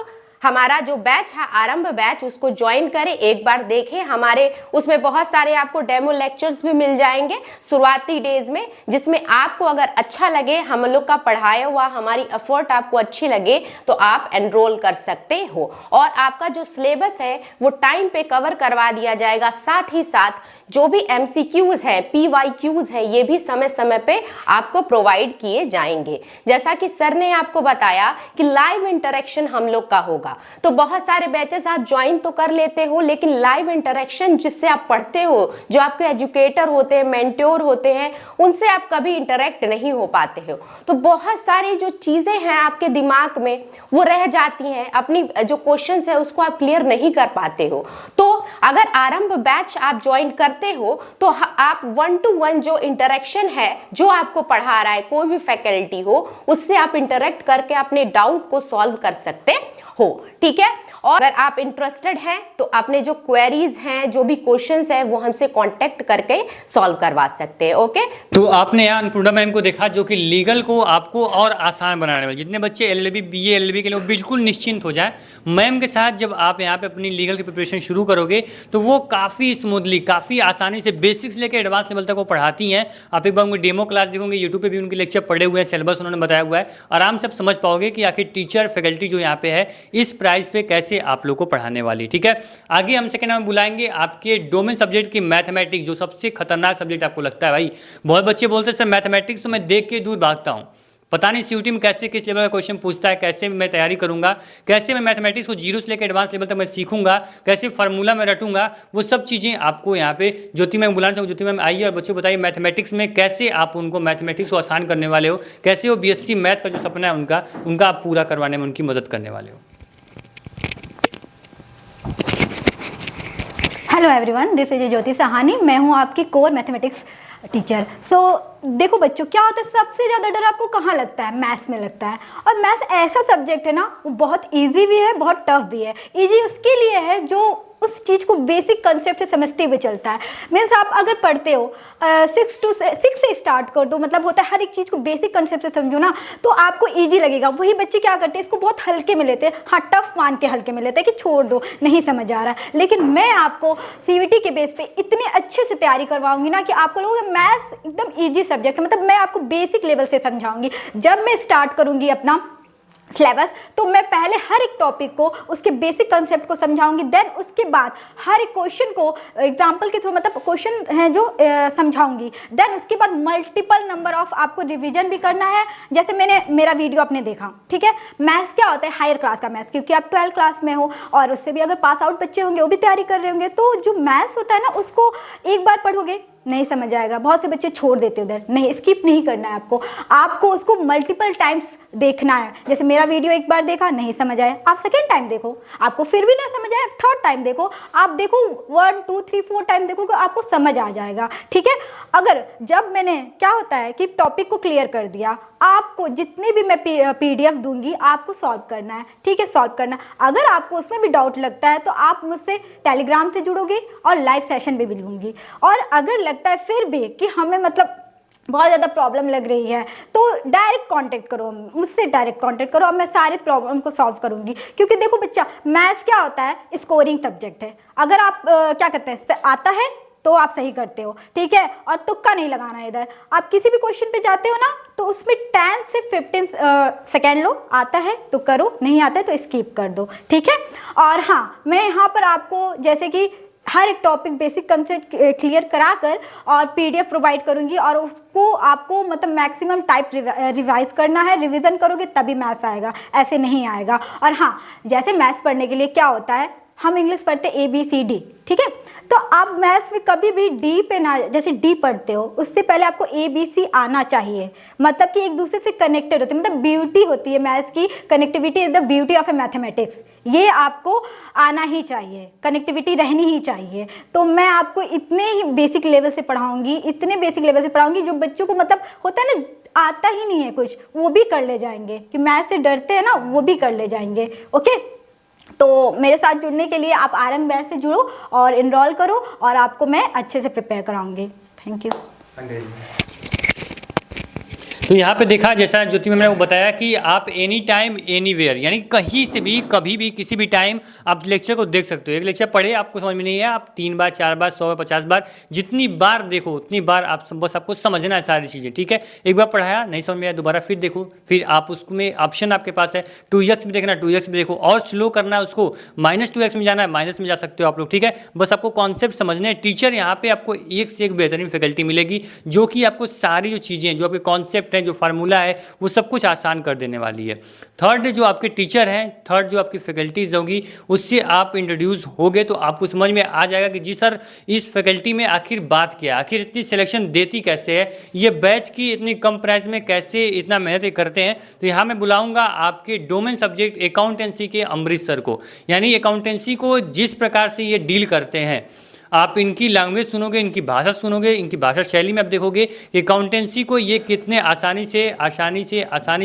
हमारा जो बैच है आरंभ बैच उसको ज्वाइन करें, एक बार देखें। हमारे उसमें बहुत सारे आपको डेमो लेक्चर्स भी मिल जाएंगे शुरुआती डेज में, जिसमें आपको अगर अच्छा लगे, हम लोग का पढ़ाया हुआ हमारी एफर्ट आपको अच्छी लगे तो आप एनरोल कर सकते हो। और आपका जो सिलेबस है वो टाइम पे कवर करवा दिया जाएगा। साथ ही साथ जो भी MCQs है, PYQs है, ये भी समय समय पे आपको प्रोवाइड किए जाएंगे। जैसा कि सर ने आपको बताया कि लाइव इंटरेक्शन हम लोग का होगा, तो बहुत सारे बैचेस आप ज्वाइन तो कर लेते हो, लेकिन लाइव इंटरेक्शन जिससे आप पढ़ते हो, जो आपके एजुकेटर होते हैं, मेंटोर होते हैं, उनसे आप कभी इंटरेक्ट नहीं हो पाते हो। तो बहुत सारी जो चीजें हैं आपके दिमाग में वो रह जाती हैं, अपनी जो क्वेश्चंस है उसको आप क्लियर नहीं कर पाते हो। तो अगर आरंभ बैच आप ज्वाइन करते हो तो आप 1-to-1 जो इंटरेक्शन है, जो आपको पढ़ा रहा है कोई भी फैकल्टी हो, उससे आप इंटरेक्ट करके अपने डाउट को सॉल्व कर सकते हो। ठीक है, और अगर आप इंटरेस्टेड हैं तो अपने जो क्वेरीज हैं, जो भी क्वेश्चंस हैं, वो हमसे कांटेक्ट करके सॉल्व करवा सकते हैं। ओके, तो आपने यहाँ अन्नपूर्णा मैम को देखा जो कि लीगल को आपको और आसान बनाने वाले, जितने बच्चे LLB BA LLB के लिए बिल्कुल निश्चिंत हो जाए। मैम के साथ जब आप यहाँ पे अपनी लीगल की प्रिपरेशन शुरू करोगे तो वो काफ़ी स्मूथली, काफ़ी आसानी से बेसिक्स लेकर एडवांस लेवल तक वो पढ़ाती हैं। आप एक बार उनकी डेमो क्लास देखोगे, यूट्यूब पे भी उनके लेक्चर पढ़े हुए हैं, सिलेबस उन्होंने बताया हुआ है, आराम से आप समझ पाओगे कि आखिर टीचर फैकल्टी जो यहाँ पे है इस प्राइस पे कैसे आप लोग को पढ़ाने वाली। ठीक है, आगे हम सेकंड में बुलाएंगे आपके डोमेन सब्जेक्ट की मैथमेटिक्स, जो सबसे खतरनाक सब्जेक्ट आपको लगता है। भाई बहुत बच्चे बोलते हैं सर मैथमेटिक्स तो मैं देख के दूर भागता हूँ, पता नहीं CUT में कैसे किस लेवल का क्वेश्चन पूछता है, कैसे मैं तैयारी करूंगा, कैसे मैं मैथमेटिक्स को जीरो से लेकर एडवांस लेवल तक मैं सीखूंगा, कैसे फार्मूला में रटूंगा, वो सब चीज़ें आपको यहाँ पे ज्योति मैम बुलाना चाहूँ। ज्योति मैम आइए और बच्चों बताइए मैथमेटिक्स में कैसे आप उनको मैथमेटिक्स को आसान करने वाले हो, कैसे वो BSc मैथ का जो सपना है उनका आप पूरा करवाने में उनकी मदद करने वाले हो। हेलो एवरीवन, दिस इज ज्योति सहानी। मैं हूं आपकी कोर मैथमेटिक्स टीचर। देखो बच्चों, क्या होता है, सबसे ज़्यादा डर आपको कहाँ लगता है? मैथ्स में लगता है। और मैथ्स ऐसा सब्जेक्ट है ना, वो बहुत इजी भी है, बहुत टफ भी है। इजी उसके लिए है जो उस चीज़ को बेसिक कंसेप्ट से समझते हुए चलता है। मीन्स आप अगर पढ़ते हो 6 से स्टार्ट कर दो, मतलब होता है हर एक चीज़ को बेसिक कंसेप्ट से समझो ना, तो आपको इजी लगेगा। वही बच्चे क्या करते हैं, इसको बहुत हल्के में लेते हैं, हाँ टफ मान के हल्के में लेते हैं कि छोड़ दो, नहीं समझ आ रहा है। लेकिन मैं आपको CUT के बेस पे इतने अच्छे से तैयारी करवाऊंगी ना कि आपको लोगों मैथ्स एकदम ईजी सब्जेक्ट, मतलब मैं आपको बेसिक लेवल से समझाऊंगी। जब मैं स्टार्ट करूंगी अपना सिलेबस तो मैं पहले हर एक टॉपिक को, उसके बेसिक कंसेप्ट को समझाऊंगी, देन उसके बाद हर एक क्वेश्चन को एग्जांपल के थ्रू, मतलब क्वेश्चन हैं जो समझाऊंगी, देन उसके बाद मल्टीपल नंबर ऑफ आपको रिवीजन भी करना है। जैसे मेरा वीडियो आपने देखा, ठीक है। मैथ्स क्या होता है, हायर क्लास का मैथ्स, क्योंकि आप 12th क्लास में हो और उससे भी अगर पास आउट बच्चे होंगे वो भी तैयारी कर रहे होंगे, तो जो मैथ्स होता है ना उसको एक बार पढ़ोगे नहीं समझ आएगा। बहुत से बच्चे छोड़ देते उधर, नहीं, स्किप नहीं करना है आपको उसको मल्टीपल टाइम्स देखना है। जैसे मेरा वीडियो एक बार देखा, नहीं समझ आया, आप सेकेंड टाइम देखो, आपको फिर भी नहीं समझ आया, थर्ड टाइम देखो, आप देखो 1 2 3 4 टाइम देखोगे, आपको समझ आ जाएगा। ठीक है, अगर जब मैंने क्या होता है कि टॉपिक को क्लियर कर दिया, आपको जितनी भी मैं PDF दूंगी आपको सॉल्व करना है। ठीक है, सॉल्व करना। अगर आपको उसमें भी डाउट लगता है तो आप मुझसे टेलीग्राम से जुड़ोगे और लाइव सेशन भी लूँगी। और अगर लगता है फिर भी कि हमें मतलब बहुत ज़्यादा प्रॉब्लम लग रही है तो डायरेक्ट कांटेक्ट करो मुझसे, डायरेक्ट कांटेक्ट करो और मैं सारे प्रॉब्लम को सॉल्व करूंगी। क्योंकि देखो बच्चा, मैथ्स क्या होता है, स्कोरिंग सब्जेक्ट है। अगर आप क्या कहते हैं, आता है तो आप सही करते हो, ठीक है, और तुक्का नहीं लगाना है इधर। आप किसी भी क्वेश्चन पे जाते हो ना तो उसमें 10 से 15 सेकेंड लो, आता है तो करो, नहीं आता है तो स्किप कर दो। ठीक है, और हाँ, मैं यहाँ पर आपको जैसे कि हर एक टॉपिक बेसिक कंसेप्ट क्लियर कराकर और PDF प्रोवाइड करूंगी, और उसको आपको मतलब मैक्सिमम टाइप रिवाइज करना है। रिवीजन करोगे तभी मैथ्स आएगा, ऐसे नहीं आएगा। और हाँ, जैसे मैथ्स पढ़ने के लिए क्या होता है, हम इंग्लिश पढ़ते ABCD, ठीक है, तो आप मैथ्स में कभी भी D पे ना, जैसे D पढ़ते हो उससे पहले आपको ABC आना चाहिए, मतलब कि एक दूसरे से कनेक्टेड होते हैं, मतलब ब्यूटी होती है मैथ्स की, connectivity is the beauty of A mathematics. ये आपको आना ही चाहिए, कनेक्टिविटी रहनी ही चाहिए। तो मैं आपको इतने ही बेसिक लेवल से पढ़ाऊंगी, इतने बेसिक लेवल से पढ़ाऊंगी जो बच्चों को मतलब होता है ना, आता ही नहीं है कुछ, वो भी कर ले जाएंगे, कि मैथ्स से डरते हैं ना, वो भी कर ले जाएंगे। ओके, तो मेरे साथ जुड़ने के लिए आप आरएम बैच से जुड़ो और इनरोल करो, और आपको मैं अच्छे से प्रिपेयर कराऊंगी। Thank you. तो यहाँ पे देखा जैसा ज्योति मैम ने वो बताया कि आप एनी टाइम एनीवेयर यानी कहीं से भी कभी भी किसी भी टाइम आप लेक्चर को देख सकते हो। एक लेक्चर पढ़े आपको समझ में नहीं है, आप 3 बार 4 बार 100 बार 50 बार जितनी बार देखो उतनी बार आप बस आपको समझना है सारी चीज़ें, ठीक है। एक बार पढ़ाया नहीं समझ में आया दोबारा फिर देखो, फिर आप उसमें ऑप्शन आपके पास है 2x भी देखना 2x भी देखो, और स्लो करना है उसको -2x में जाना है माइनस में जा सकते हो आप लोग, ठीक है। बस आपको कॉन्सेप्ट समझने हैं। टीचर यहाँ पे आपको एक से एक बेहतरीन फैकल्टी मिलेगी जो कि आपको सारी जो चीज़ें जो आपके कॉन्सेप्ट हैं जो फार्मूला है वो सब कुछ आसान कर देने वाली है। थर्ड जो आपके टीचर हैं, थर्ड जो आपकी फैकल्टीज होगी उससे आप इंट्रोड्यूस होगे तो आपको समझ में आ जाएगा कि जी सर इस फैकल्टी में आखिर बात क्या, आखिर इतनी सिलेक्शन देती कैसे है, ये बैच की इतनी कम प्राइस में कैसे इतना मेहनत करते हैं। तो यहाँ मैं बुलाऊंगा आपके डोमेन सब्जेक्ट अकाउंटेंसी के अमरीश सर को, यानी अकाउंटेंसी को जिस प्रकार से ये डील करते हैं आप इनकी लैंग्वेज सुनोगे, इनकी भाषा सुनोगे, इनकी भाषा शैली में आप देखोगे कि अकाउंटेंसी को ये कितने आसानी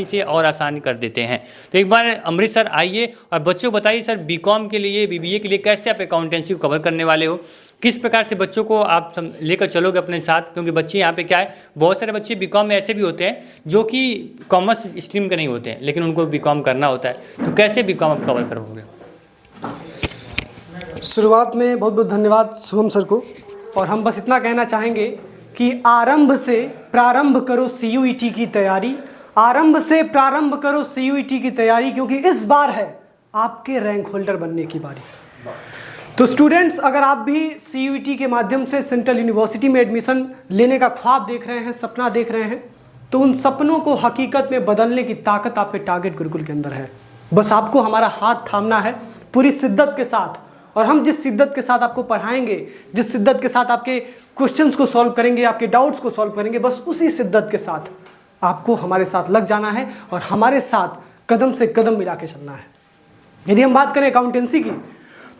से और आसानी कर देते हैं। तो एक बार अमरीश सर आइए और बच्चों बताइए सर बीकॉम के लिए बीबीए के लिए कैसे आप अकाउंटेंसी को कवर करने वाले हो, किस प्रकार से बच्चों को आप लेकर चलोगे अपने साथ, क्योंकि बच्चे यहाँ पे क्या है बहुत सारे बच्चे बीकॉम में ऐसे भी होते हैं जो कि कॉमर्स स्ट्रीम के नहीं होते हैं लेकिन उनको बीकॉम करना होता है, तो कैसे बीकॉम आप कवर करोगे? शुरुआत में बहुत बहुत धन्यवाद शुभम सर को, और हम बस इतना कहना चाहेंगे कि आरंभ से प्रारंभ करो CUET की तैयारी, आरंभ से प्रारंभ करो CUET की तैयारी, क्योंकि इस बार है आपके रैंक होल्डर बनने की बारी। तो स्टूडेंट्स, अगर आप भी CUET के माध्यम से सेंट्रल यूनिवर्सिटी में एडमिशन लेने का ख्वाब देख रहे हैं, सपना देख रहे हैं, तो उन सपनों को हकीकत में बदलने की ताकत आपके टारगेट गुरुकुल के अंदर है। बस आपको हमारा हाथ थामना है पूरी शिद्दत के साथ, और हम जिस शिद्दत के साथ आपको पढ़ाएंगे, जिस शिद्दत के साथ आपके क्वेश्चंस को सॉल्व करेंगे, आपके डाउट्स को सॉल्व करेंगे, बस उसी शिद्दत के साथ आपको हमारे साथ लग जाना है और हमारे साथ कदम से कदम मिला के चलना है। यदि हम बात करें अकाउंटेंसी की,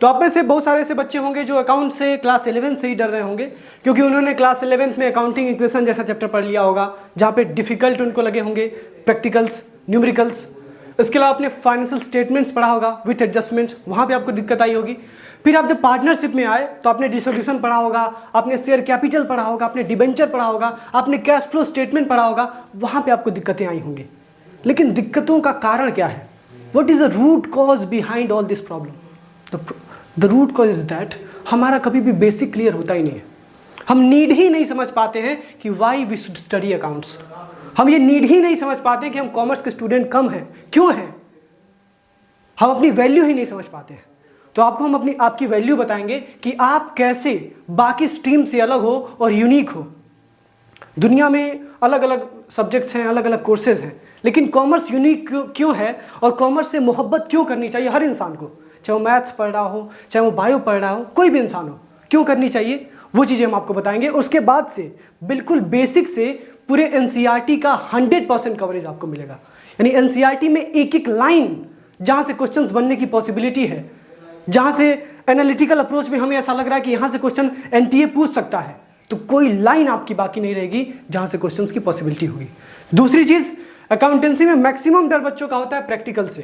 तो आप में से बहुत सारे ऐसे बच्चे होंगे जो अकाउंट से क्लास 11 से ही डर रहे होंगे, क्योंकि उन्होंने क्लास 11th में अकाउंटिंग इक्वेशन जैसा चैप्टर पढ़ लिया होगा जहाँ पे डिफिकल्ट उनको लगे होंगे प्रैक्टिकल्स, न्यूमेरिकल्स। इसके अलावा आपने फाइनेंशियल स्टेटमेंट्स पढ़ा होगा विथ एडजस्टमेंट, वहाँ पे आपको दिक्कत आई होगी। फिर आप जब पार्टनरशिप में आए तो आपने डिसोल्यूशन पढ़ा होगा, आपने शेयर कैपिटल पढ़ा होगा, आपने डिबेंचर पढ़ा होगा, आपने कैश फ्लो स्टेटमेंट पढ़ा होगा, वहाँ पे आपको दिक्कतें आई होंगी। लेकिन दिक्कतों का कारण क्या है? What is the root cause behind all this problem? The root cause is that हमारा कभी भी बेसिक क्लियर होता ही नहीं है। हम नीड ही नहीं समझ पाते हैं कि why we should study accounts. हम ये नीड ही नहीं समझ पाते कि हम कॉमर्स के स्टूडेंट कम हैं, क्यों हैं। हम अपनी वैल्यू ही नहीं समझ पाते हैं। तो आपको हम आपकी वैल्यू बताएंगे कि आप कैसे बाकी स्ट्रीम से अलग हो और यूनिक हो। दुनिया में अलग अलग सब्जेक्ट्स हैं, अलग अलग कोर्सेज हैं, लेकिन कॉमर्स यूनिक क्यों है और कॉमर्स से मोहब्बत क्यों करनी चाहिए हर इंसान को, चाहे वो मैथ्स पढ़ रहा हो, चाहे वो बायो पढ़ रहा हो, कोई भी इंसान हो, क्यों करनी चाहिए, वो चीज़ें हम आपको बताएंगे। उसके बाद से बिल्कुल बेसिक से पूरे NCERT का 100% कवरेज आपको मिलेगा। यानी NCERT में एक एक लाइन जहाँ से क्वेश्चंस बनने की पॉसिबिलिटी है, जहाँ से एनालिटिकल अप्रोच में हमें ऐसा लग रहा है कि यहाँ से क्वेश्चन NTA पूछ सकता है, तो कोई लाइन आपकी बाकी नहीं रहेगी जहाँ से क्वेश्चंस की पॉसिबिलिटी होगी। दूसरी चीज़, अकाउंटेंसी में मैक्सिमम डर बच्चों का होता है प्रैक्टिकल से,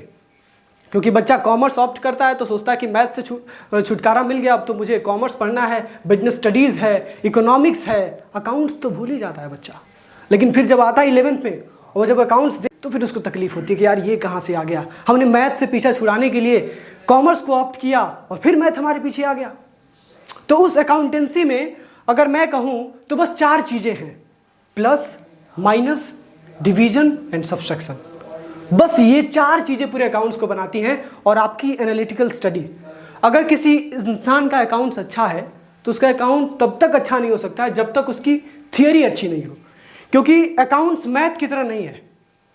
क्योंकि बच्चा कॉमर्स ऑप्ट करता है तो सोचता है कि मैथ से छुटकारा मिल गया, अब तो मुझे कॉमर्स पढ़ना है, बिजनेस स्टडीज़ है, इकोनॉमिक्स है, अकाउंट्स तो भूल ही जाता है बच्चा। लेकिन फिर जब आता है 11th में और जब अकाउंट्स दे तो फिर उसको तकलीफ होती है कि यार ये कहाँ से आ गया, हमने मैथ से पीछा छुड़ाने के लिए कॉमर्स को ऑप्ट किया और फिर मैथ हमारे पीछे आ गया। तो उस अकाउंटेंसी में अगर मैं कहूँ तो बस 4 चीज़ें हैं, plus, minus, division and subtraction. बस ये 4 चीज़ें पूरे अकाउंट्स को बनाती हैं। और आपकी एनालिटिकल स्टडी, अगर किसी इंसान का अकाउंट्स अच्छा है तो उसका अकाउंट तब तक अच्छा नहीं हो सकता है जब तक उसकी थियरी अच्छी नहीं हो, क्योंकि अकाउंट्स मैथ की तरह नहीं है।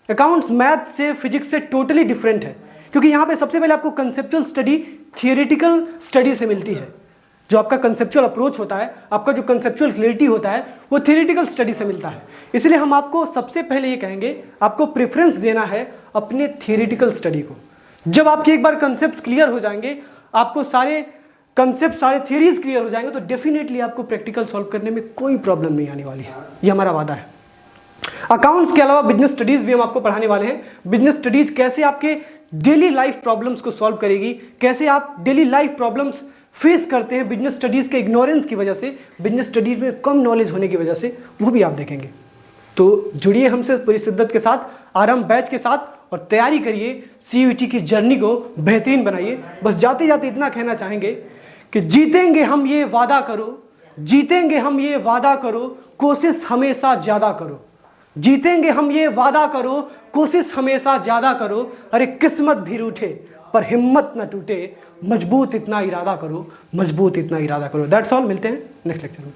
अकाउंट्स मैथ से, फिजिक्स से टोटली डिफरेंट है, क्योंकि यहाँ पे सबसे पहले आपको कंसेप्चुअल स्टडी थियोरेटिकल स्टडी से मिलती है। जो आपका कंसेप्चुअल अप्रोच होता है, आपका जो कंसेप्चुअल क्लैरिटी होता है, वो थियोरेटिकल स्टडी से मिलता है। इसलिए हम आपको सबसे पहले ये कहेंगे, आपको प्रेफरेंस देना है अपने थियोरेटिकल स्टडी को। जब आपके एक बार कंसेप्ट क्लियर हो जाएंगे, आपको सारे कंसेप्ट, सारे थियरीज क्लियर हो जाएंगे, तो डेफिनेटली आपको प्रैक्टिकल सॉल्व करने में कोई प्रॉब्लम नहीं आने वाली है। ये हमारा वादा है। अकाउंट्स के अलावा बिजनेस स्टडीज भी हम आपको पढ़ाने वाले हैं। बिजनेस स्टडीज कैसे आपके डेली लाइफ प्रॉब्लम्स को सॉल्व करेगी, कैसे आप डेली लाइफ प्रॉब्लम्स फेस करते हैं बिजनेस स्टडीज के इग्नोरेंस की वजह से, बिजनेस स्टडीज में कम नॉलेज होने की वजह से, वो भी आप देखेंगे। तो जुड़िए हमसे पूरी शिद्दत के साथ, आरंभ बैच के साथ, और तैयारी करिए। CUET की जर्नी को बेहतरीन बनाइए। बस जाते जाते इतना कहना चाहेंगे कि जीतेंगे हम ये वादा करो, जीतेंगे हम ये वादा करो, कोशिश हमेशा ज़्यादा करो। जीतेंगे हम ये वादा करो, कोशिश हमेशा ज़्यादा करो। अरे किस्मत भी रूठे पर हिम्मत न टूटे, मजबूत इतना इरादा करो, मजबूत इतना इरादा करो। That's all. मिलते हैं नेक्स्ट लेक्चर में।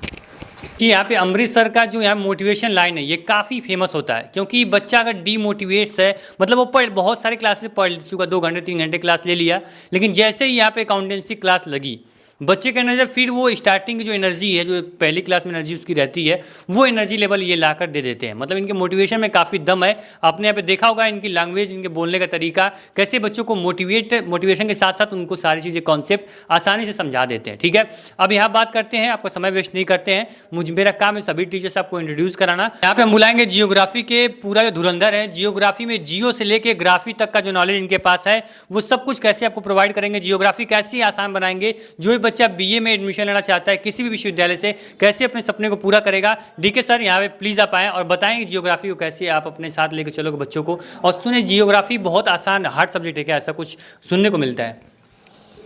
कि यहाँ पे अमृतसर का जो यहाँ मोटिवेशन लाइन है ये काफ़ी फेमस होता है, क्योंकि बच्चा अगर डीमोटिवेट्स है, मतलब वो बहुत सारे क्लासेस पढ़ चुका, 2 घंटे 3 घंटे क्लास ले लिया, लेकिन जैसे ही यहाँ पे अकाउंटेंसी क्लास लगी, बच्चे के अंदर फिर वो स्टार्टिंग की जो एनर्जी है, जो पहली क्लास में एनर्जी उसकी रहती है, वो एनर्जी लेवल ये लाकर दे देते हैं। मतलब इनके मोटिवेशन में काफ़ी दम है। आपने यहाँ पे देखा होगा इनकी लैंग्वेज, इनके बोलने का तरीका, कैसे बच्चों को मोटिवेशन के साथ साथ उनको सारी चीज़ें कॉन्सेप्ट आसानी से समझा देते हैं। ठीक है, अब यहाँ बात करते हैं, आपको समय वेस्ट नहीं करते हैं, मेरा काम है सभी टीचर्स आपको इंट्रोड्यूस कराना। यहाँ पे हम बुलाएंगे जियोग्राफी के पूरा जो धुरंधर है, जियोग्राफी में जियो से लेके ग्राफी तक का जो नॉलेज इनके पास है, वो सब कुछ कैसे आपको प्रोवाइड करेंगे, जियोग्राफी कैसे आसान बनाएंगे, जो भी बच्चा BA में एडमिशन लेना चाहता है किसी भी विश्वविद्यालय से, कैसे अपने सपने को पूरा करेगा। DK सर यहाँ पे प्लीज आप आएँ और बताएंगे जियोग्राफी को कैसे आप अपने साथ लेकर चलोगे बच्चों को। और सुने, जियोग्राफी बहुत आसान हार्ड सब्जेक्ट है क्या, ऐसा कुछ सुनने को मिलता है?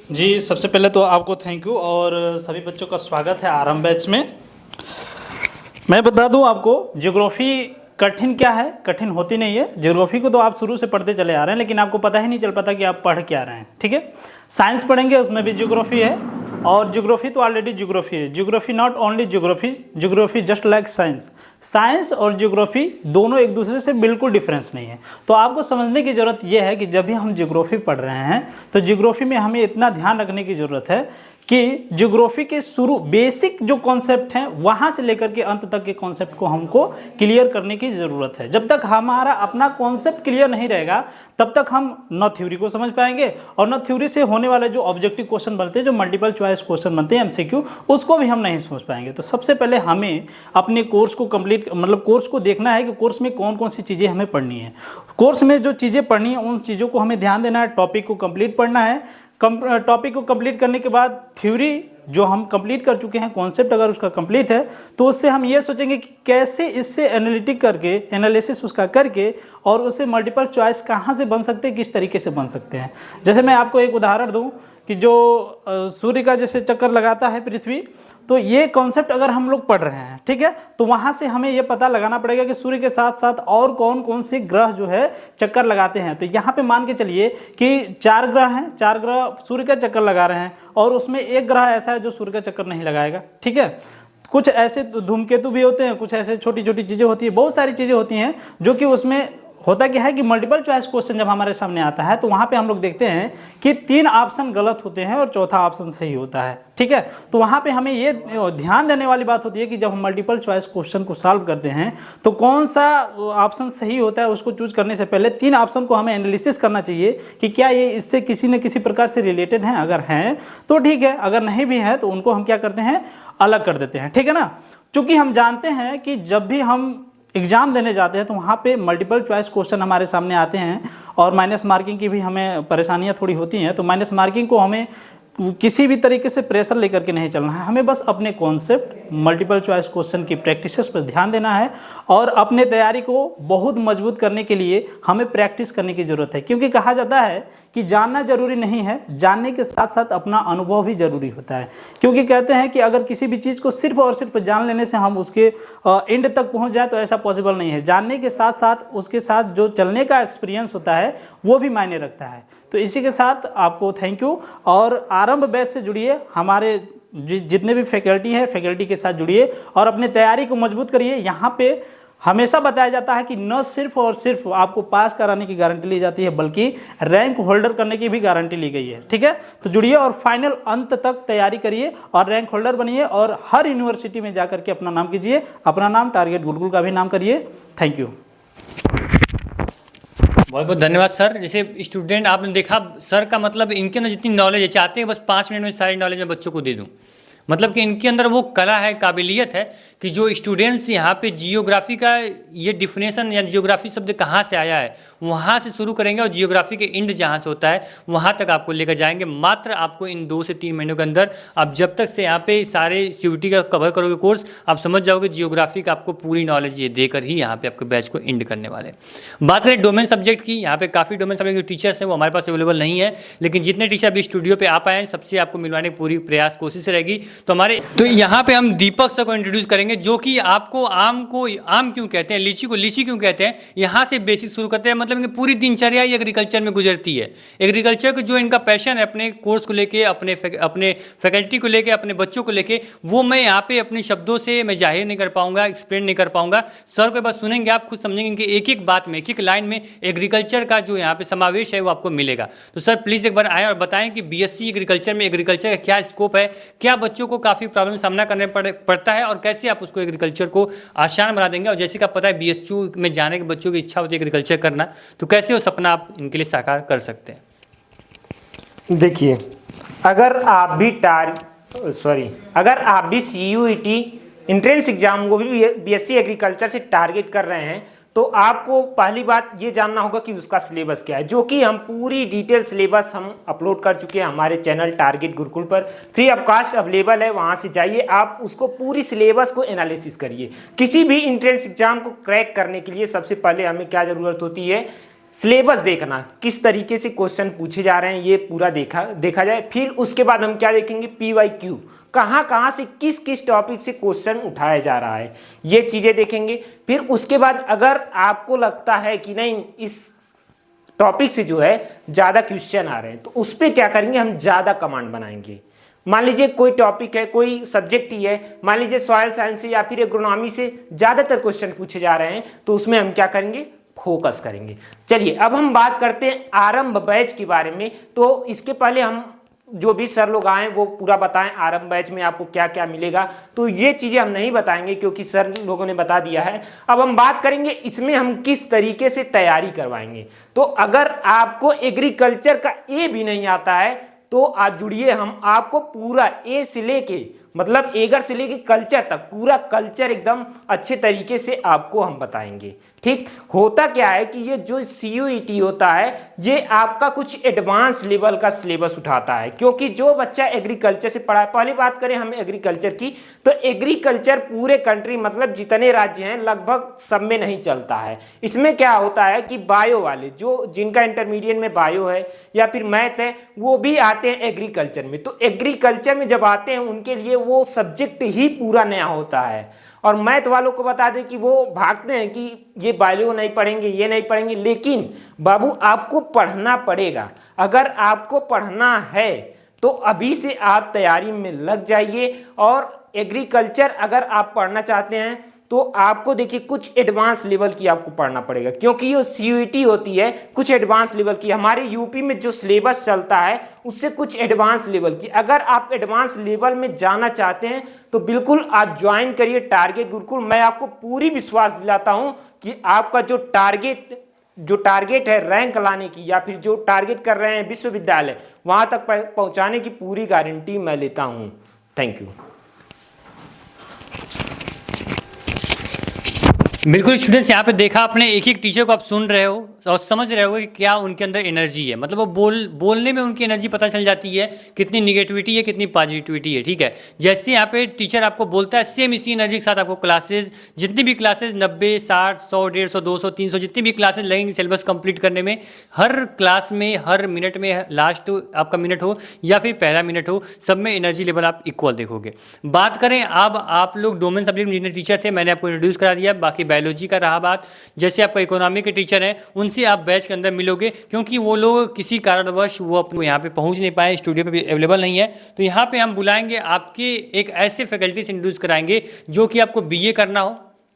जी, सबसे पहले तो आपको थैंक यू और सभी बच्चों का स्वागत है आरंभ बैच में। मैं बता दूं आपको, ज्योग्राफी कठिन क्या है, कठिन होती नहीं है। ज्योग्राफी को तो आप शुरू से पढ़ते चले आ रहे हैं, लेकिन आपको पता ही नहीं चल पाता कि आप पढ़ क्या रहे हैं। ठीक है, साइंस पढ़ेंगे उसमें भी ज्योग्राफी है, और ज्योग्राफी तो ऑलरेडी ज्योग्राफी है। Geography not only geography, geography just like science. Science और ज्योग्राफी दोनों एक दूसरे से बिल्कुल डिफरेंस नहीं है। तो आपको समझने की ज़रूरत यह है कि जब भी हम ज्योग्राफी पढ़ रहे हैं तो ज्योग्राफी में हमें इतना ध्यान रखने की ज़रूरत है कि ज्योग्राफी के शुरू बेसिक जो कॉन्सेप्ट हैं वहाँ से लेकर के अंत तक के कॉन्सेप्ट को हमको क्लियर करने की ज़रूरत है। जब तक हमारा अपना कॉन्सेप्ट क्लियर नहीं रहेगा तब तक हम न थ्योरी को समझ पाएंगे, और न थ्योरी से होने वाले जो ऑब्जेक्टिव क्वेश्चन बनते हैं, जो मल्टीपल चॉइस क्वेश्चन बनते हैं MCQ, उसको भी हम नहीं समझ पाएंगे। तो सबसे पहले हमें अपने कोर्स को कंप्लीट, मतलब कोर्स को देखना है कि कोर्स में कौन कौन सी चीज़ें हमें पढ़नी है। कोर्स में जो चीज़ें पढ़नी है उन चीज़ों को हमें ध्यान देना है, टॉपिक को कंप्लीट पढ़ना है। टॉपिक को कंप्लीट करने के बाद थ्योरी जो हम कंप्लीट कर चुके हैं, कॉन्सेप्ट अगर उसका कंप्लीट है तो उससे हम ये सोचेंगे कि कैसे इससे एनालिटिक करके, एनालिसिस उसका करके, और उससे मल्टीपल चॉइस कहाँ से बन सकते हैं, किस तरीके से बन सकते हैं। जैसे मैं आपको एक उदाहरण दूं कि जो सूर्य का जैसे चक्कर लगाता है पृथ्वी, तो ये कॉन्सेप्ट अगर हम लोग पढ़ रहे हैं, ठीक है, तो वहाँ से हमें ये पता लगाना पड़ेगा कि सूर्य के साथ साथ और कौन कौन से ग्रह जो है चक्कर लगाते हैं। तो यहाँ पे मान के चलिए कि 4 ग्रह हैं, 4 ग्रह सूर्य का चक्कर लगा रहे हैं, और उसमें एक ग्रह ऐसा है जो सूर्य का चक्कर नहीं लगाएगा। ठीक है, कुछ ऐसे धूमकेतु भी होते हैं, कुछ ऐसे छोटी छोटी चीज़ें होती है, बहुत सारी चीज़ें होती हैं जो कि उसमें होता क्या है कि मल्टीपल चॉइस क्वेश्चन जब हमारे सामने आता है तो वहाँ पे हम लोग देखते हैं कि 3 ऑप्शन गलत होते हैं और चौथा ऑप्शन सही होता है। ठीक है, तो वहाँ पे हमें ये ध्यान देने वाली बात होती है कि जब हम मल्टीपल चॉइस क्वेश्चन को सॉल्व करते हैं तो कौन सा ऑप्शन सही होता है, उसको चूज करने से पहले 3 ऑप्शन को हमें एनालिसिस करना चाहिए कि क्या ये इससे किसी न किसी प्रकार से रिलेटेड हैं। अगर हैं तो ठीक है, अगर नहीं भी है तो उनको हम क्या करते हैं, अलग कर देते हैं। ठीक है ना, चूँकि हम जानते हैं कि जब भी हम एग्जाम देने जाते हैं तो वहाँ पे मल्टीपल चॉइस क्वेश्चन हमारे सामने आते हैं, और माइनस मार्किंग की भी हमें परेशानियाँ थोड़ी होती हैं। तो माइनस मार्किंग को हमें किसी भी तरीके से प्रेशर लेकर के नहीं चलना है, हमें बस अपने कॉन्सेप्ट, मल्टीपल चॉइस क्वेश्चन की प्रैक्टिसेस पर ध्यान देना है, और अपने तैयारी को बहुत मजबूत करने के लिए हमें प्रैक्टिस करने की ज़रूरत है। क्योंकि कहा जाता है कि जानना जरूरी नहीं है, जानने के साथ साथ अपना अनुभव भी जरूरी होता है। क्योंकि कहते हैं कि अगर किसी भी चीज़ को सिर्फ और सिर्फ जान लेने से हम उसके एंड तक पहुँच जाए तो ऐसा पॉसिबल नहीं है। जानने के साथ साथ उसके साथ जो चलने का एक्सपीरियंस होता है वो भी मायने रखता है। तो इसी के साथ आपको थैंक यू, और आरंभ बैच से जुड़िए, हमारे जितने भी फैकल्टी हैं फैकल्टी के साथ जुड़िए और अपने तैयारी को मजबूत करिए। यहाँ पे हमेशा बताया जाता है कि न सिर्फ और सिर्फ आपको पास कराने की गारंटी ली जाती है, बल्कि रैंक होल्डर करने की भी गारंटी ली गई है। ठीक है, तो जुड़िए और फाइनल अंत तक तैयारी करिए और रैंक होल्डर बनिए, और हर यूनिवर्सिटी में जाकर के अपना नाम कीजिए, अपना नाम टारगेट गुरुकुल का भी नाम करिए। Thank you. बहुत बहुत धन्यवाद सर। जैसे स्टूडेंट आपने देखा, सर का मतलब इनके अंदर जितनी नॉलेज है, चाहते हैं बस 5 मिनट में सारी नॉलेज मैं बच्चों को दे दूं, मतलब कि इनके अंदर वो कला है, काबिलियत है कि जो स्टूडेंट्स यहाँ पे जियोग्राफी का ये डिफिनेशन या जियोग्राफी शब्द कहाँ से आया है वहाँ से शुरू करेंगे और जियोग्राफी के एंड जहाँ से होता है वहाँ तक आपको लेकर जाएंगे। मात्र आपको इन 2 से 3 महीनों के अंदर आप जब तक से यहाँ पे सारे CUET का कवर करोगे कोर्स, आप समझ जाओगे जियोग्राफी का आपको पूरी नॉलेज ये देकर ही यहाँ पे आपके बैच को एंड करने वाले। बात करें डोमेन सब्जेक्ट की, यहाँ पे काफ़ी डोमेन सब्जेक्ट जो टीचर्स हैं वो हमारे पास अवेलेबल नहीं है, लेकिन जितने टीचर अभी स्टूडियो पे आ पाए हैं सबसे आपको मिलवाने की पूरी प्रयास कोशिश रहेगी। तो यहाँ पे हम दीपक सर को इंट्रोड्यूस करेंगे जो कि आपको आम क्यों कहते हैं, लीची को लीची क्यों कहते हैं, यहाँ से बेसिक शुरू करते हैं। मतलब कि पूरी दिनचर्या ही एग्रीकल्चर में गुजरती है। एग्रीकल्चर को जो इनका पैशन है अपने कोर्स को लेके, अपने फैकल्टी को लेके, अपने बच्चों को लेके, वो मैं यहाँ पे अपने शब्दों से मैं जाहिर नहीं कर पाऊंगा, एक्सप्लेन नहीं कर पाऊंगा। सर को बस सुनेंगे आप, खुद समझेंगे कि एक एक बात में, एक एक लाइन में एग्रीकल्चर का जो यहाँ पे समावेश है वो आपको मिलेगा। तो सर प्लीज़ एक बार आएँ और बताएं कि BSc एग्रीकल्चर में एग्रीकल्चर का क्या स्कोप है, क्या बच्चों को काफ़ी प्रॉब्लम सामना करने पड़ता है और कैसे आप उसको एग्रीकल्चर को आसान बना देंगे। और जैसे कि आप पता है BSc में जाने के बच्चों की इच्छा होती है एग्रीकल्चर करना, तो कैसे वो सपना आप इनके लिए साकार कर सकते हैं। देखिए, अगर आप भी CUET इंट्रेंस एग्जाम को भी BSc एग्रीकल्चर से टारगेट कर रहे हैं तो आपको पहली बात ये जानना होगा कि उसका सिलेबस क्या है, जो कि हम पूरी डिटेल सिलेबस हम अपलोड कर चुके हैं हमारे चैनल टारगेट गुरुकुल पर। फ्री ऑफ कास्ट अवेलेबल है, वहाँ से जाइए, आप उसको पूरी सिलेबस को एनालिसिस करिए। किसी भी इंट्रेंस एग्जाम को क्रैक करने के लिए सबसे पहले हमें क्या ज़रूरत होती है, सिलेबस देखना, किस तरीके से क्वेश्चन पूछे जा रहे हैं ये पूरा देखा जाए। फिर उसके बाद हम क्या देखेंगे, PYQ, कहाँ से किस किस टॉपिक से क्वेश्चन उठाया जा रहा है, ये चीज़ें देखेंगे। फिर उसके बाद अगर आपको लगता है कि नहीं इस टॉपिक से जो है ज़्यादा क्वेश्चन आ रहे हैं तो उस पर क्या करेंगे, हम ज़्यादा कमांड बनाएंगे। मान लीजिए कोई टॉपिक है, कोई सब्जेक्ट ही है, मान लीजिए सॉइल साइंस से या फिर एग्रोनॉमी से ज़्यादातर क्वेश्चन पूछे जा रहे हैं तो उसमें हम क्या करेंगे, फोकस करेंगे। चलिए अब हम बात करते हैं आरंभ बैच के बारे में। तो इसके पहले हम जो भी सर लोग आए वो पूरा बताएं आरंभ बैच में आपको क्या क्या मिलेगा, तो ये चीज़ें हम नहीं बताएंगे क्योंकि सर लोगों ने बता दिया है। अब हम बात करेंगे इसमें हम किस तरीके से तैयारी करवाएंगे। तो अगर आपको एग्रीकल्चर का ए भी नहीं आता है तो आप जुड़िए, हम आपको पूरा ए से लेके मतलब एगर से लेके कल्चर तक पूरा कल्चर एकदम अच्छे तरीके से आपको हम बताएंगे। ठीक, होता क्या है कि ये जो CUET होता है ये आपका कुछ एडवांस लेवल का सिलेबस उठाता है, क्योंकि जो बच्चा एग्रीकल्चर से पढ़ा है, पहली बात करें हम एग्रीकल्चर की तो एग्रीकल्चर पूरे कंट्री मतलब जितने राज्य हैं लगभग सब में नहीं चलता है। इसमें क्या होता है कि बायो वाले जो जिनका इंटरमीडिएट में बायो है या फिर मैथ है वो भी आते हैं एग्रीकल्चर में। तो एग्रीकल्चर में जब आते हैं उनके लिए वो सब्जेक्ट ही पूरा नया होता है। और मैथ वालों को बता दें कि वो भागते हैं कि ये बायो नहीं पढ़ेंगे, ये नहीं पढ़ेंगे, लेकिन बाबू आपको पढ़ना पड़ेगा। अगर आपको पढ़ना है तो अभी से आप तैयारी में लग जाइए। और एग्रीकल्चर अगर आप पढ़ना चाहते हैं तो आपको देखिए कुछ एडवांस लेवल की आपको पढ़ना पड़ेगा, क्योंकि ये CUET होती है कुछ एडवांस लेवल की। हमारे यूपी में जो सिलेबस चलता है उससे कुछ एडवांस लेवल की। अगर आप एडवांस लेवल में जाना चाहते हैं तो बिल्कुल आप ज्वाइन करिए टारगेट गुरुकुल। मैं आपको पूरी विश्वास दिलाता हूं कि आपका जो टारगेट है रैंक लाने की या फिर जो टारगेट कर रहे हैं विश्वविद्यालय वहां तक पहुंचाने की पूरी गारंटी मैं लेता हूं। Thank you. बिल्कुल स्टूडेंट्स, यहाँ पे देखा आपने एक एक टीचर को आप सुन रहे हो और समझ रहे हो कि क्या उनके अंदर एनर्जी है। मतलब वो बोलने में उनकी एनर्जी पता चल जाती है, कितनी निगेटिविटी है कितनी पॉजिटिविटी है। ठीक है, जैसे यहाँ पे टीचर आपको बोलता है सेम इसी एनर्जी के साथ आपको क्लासेज जितनी भी क्लासेज 90, 60, 100, 150, 200, 300 जितनी भी क्लासेज लगेंगी सिलेबस कंप्लीट करने में, हर क्लास में हर मिनट में लास्ट आपका मिनट हो या फिर पहला मिनट हो, सब में एनर्जी लेवल आप इक्वल देखोगे। बात करें अब आप लोग डोमेन सब्जेक्ट में जितने टीचर थे मैंने आपको इंट्रोड्यूस करा दिया। बाकी बायोलॉजी का रहा बात, जैसे आपका इकोनॉमी के टीचर हैं उनसे आप बैच के अंदर मिलोगे, क्योंकि वो लोग किसी कारणवश वो अपने यहाँ पे पहुँच नहीं पाए, स्टूडियो पे भी अवेलेबल नहीं है। तो यहाँ पे हम बुलाएंगे आपके एक ऐसे फैकल्टी से इंट्रोड्यूस कराएंगे जो कि आपको BA करना हो,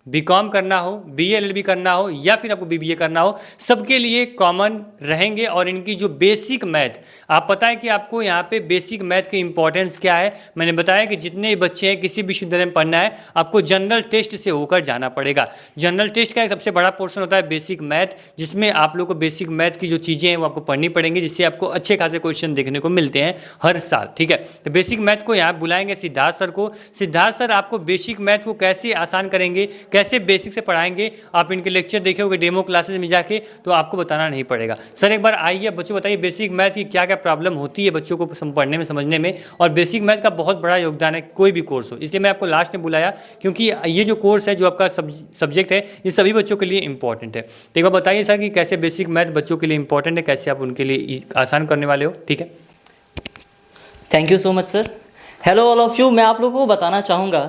बीकॉम करना हो, बीए एलएलबी करना हो या फिर आपको बीबीए करना हो, सबके लिए कॉमन रहेंगे। और इनकी जो बेसिक मैथ, आप पता है कि आपको यहाँ पे बेसिक मैथ की इंपॉर्टेंस क्या है। मैंने बताया कि जितने बच्चे हैं किसी भी विश्वविद्यालय में पढ़ना है, आपको जनरल टेस्ट से होकर जाना पड़ेगा। जनरल टेस्ट का एक सबसे बड़ा पोर्शन होता है बेसिक मैथ, जिसमें आप लोग को बेसिक मैथ की जो चीज़ें हैं वो आपको पढ़नी पड़ेंगी, जिससे आपको अच्छे खासे क्वेश्चन देखने को मिलते हैं हर साल। ठीक है, तो बेसिक मैथ को यहाँ बुलाएंगे सिद्धार्थ सर को। सिद्धार्थ सर आपको बेसिक मैथ को कैसे आसान करेंगे, कैसे बेसिक से पढ़ाएंगे, आप इनके लेक्चर देखे होंगे डेमो क्लासेस में जाके, तो आपको बताना नहीं पड़ेगा। सर एक बार आइए बच्चों बताइए बेसिक मैथ की क्या क्या प्रॉब्लम होती है बच्चों को पढ़ने में समझने में। और बेसिक मैथ का बहुत बड़ा योगदान है कोई भी कोर्स हो, इसलिए मैं आपको लास्ट में बुलाया, क्योंकि ये जो कोर्स है, जो आपका सब्जेक्ट है, ये सभी बच्चों के लिए इंपॉर्टेंट है। तो एक बार बताइए सर कि कैसे बेसिक मैथ बच्चों के लिए इंपॉर्टेंट है, कैसे आप उनके लिए आसान करने वाले हो। ठीक है, thank you so much sir. Hello all of you. मैं आप लोगों को बताना चाहूँगा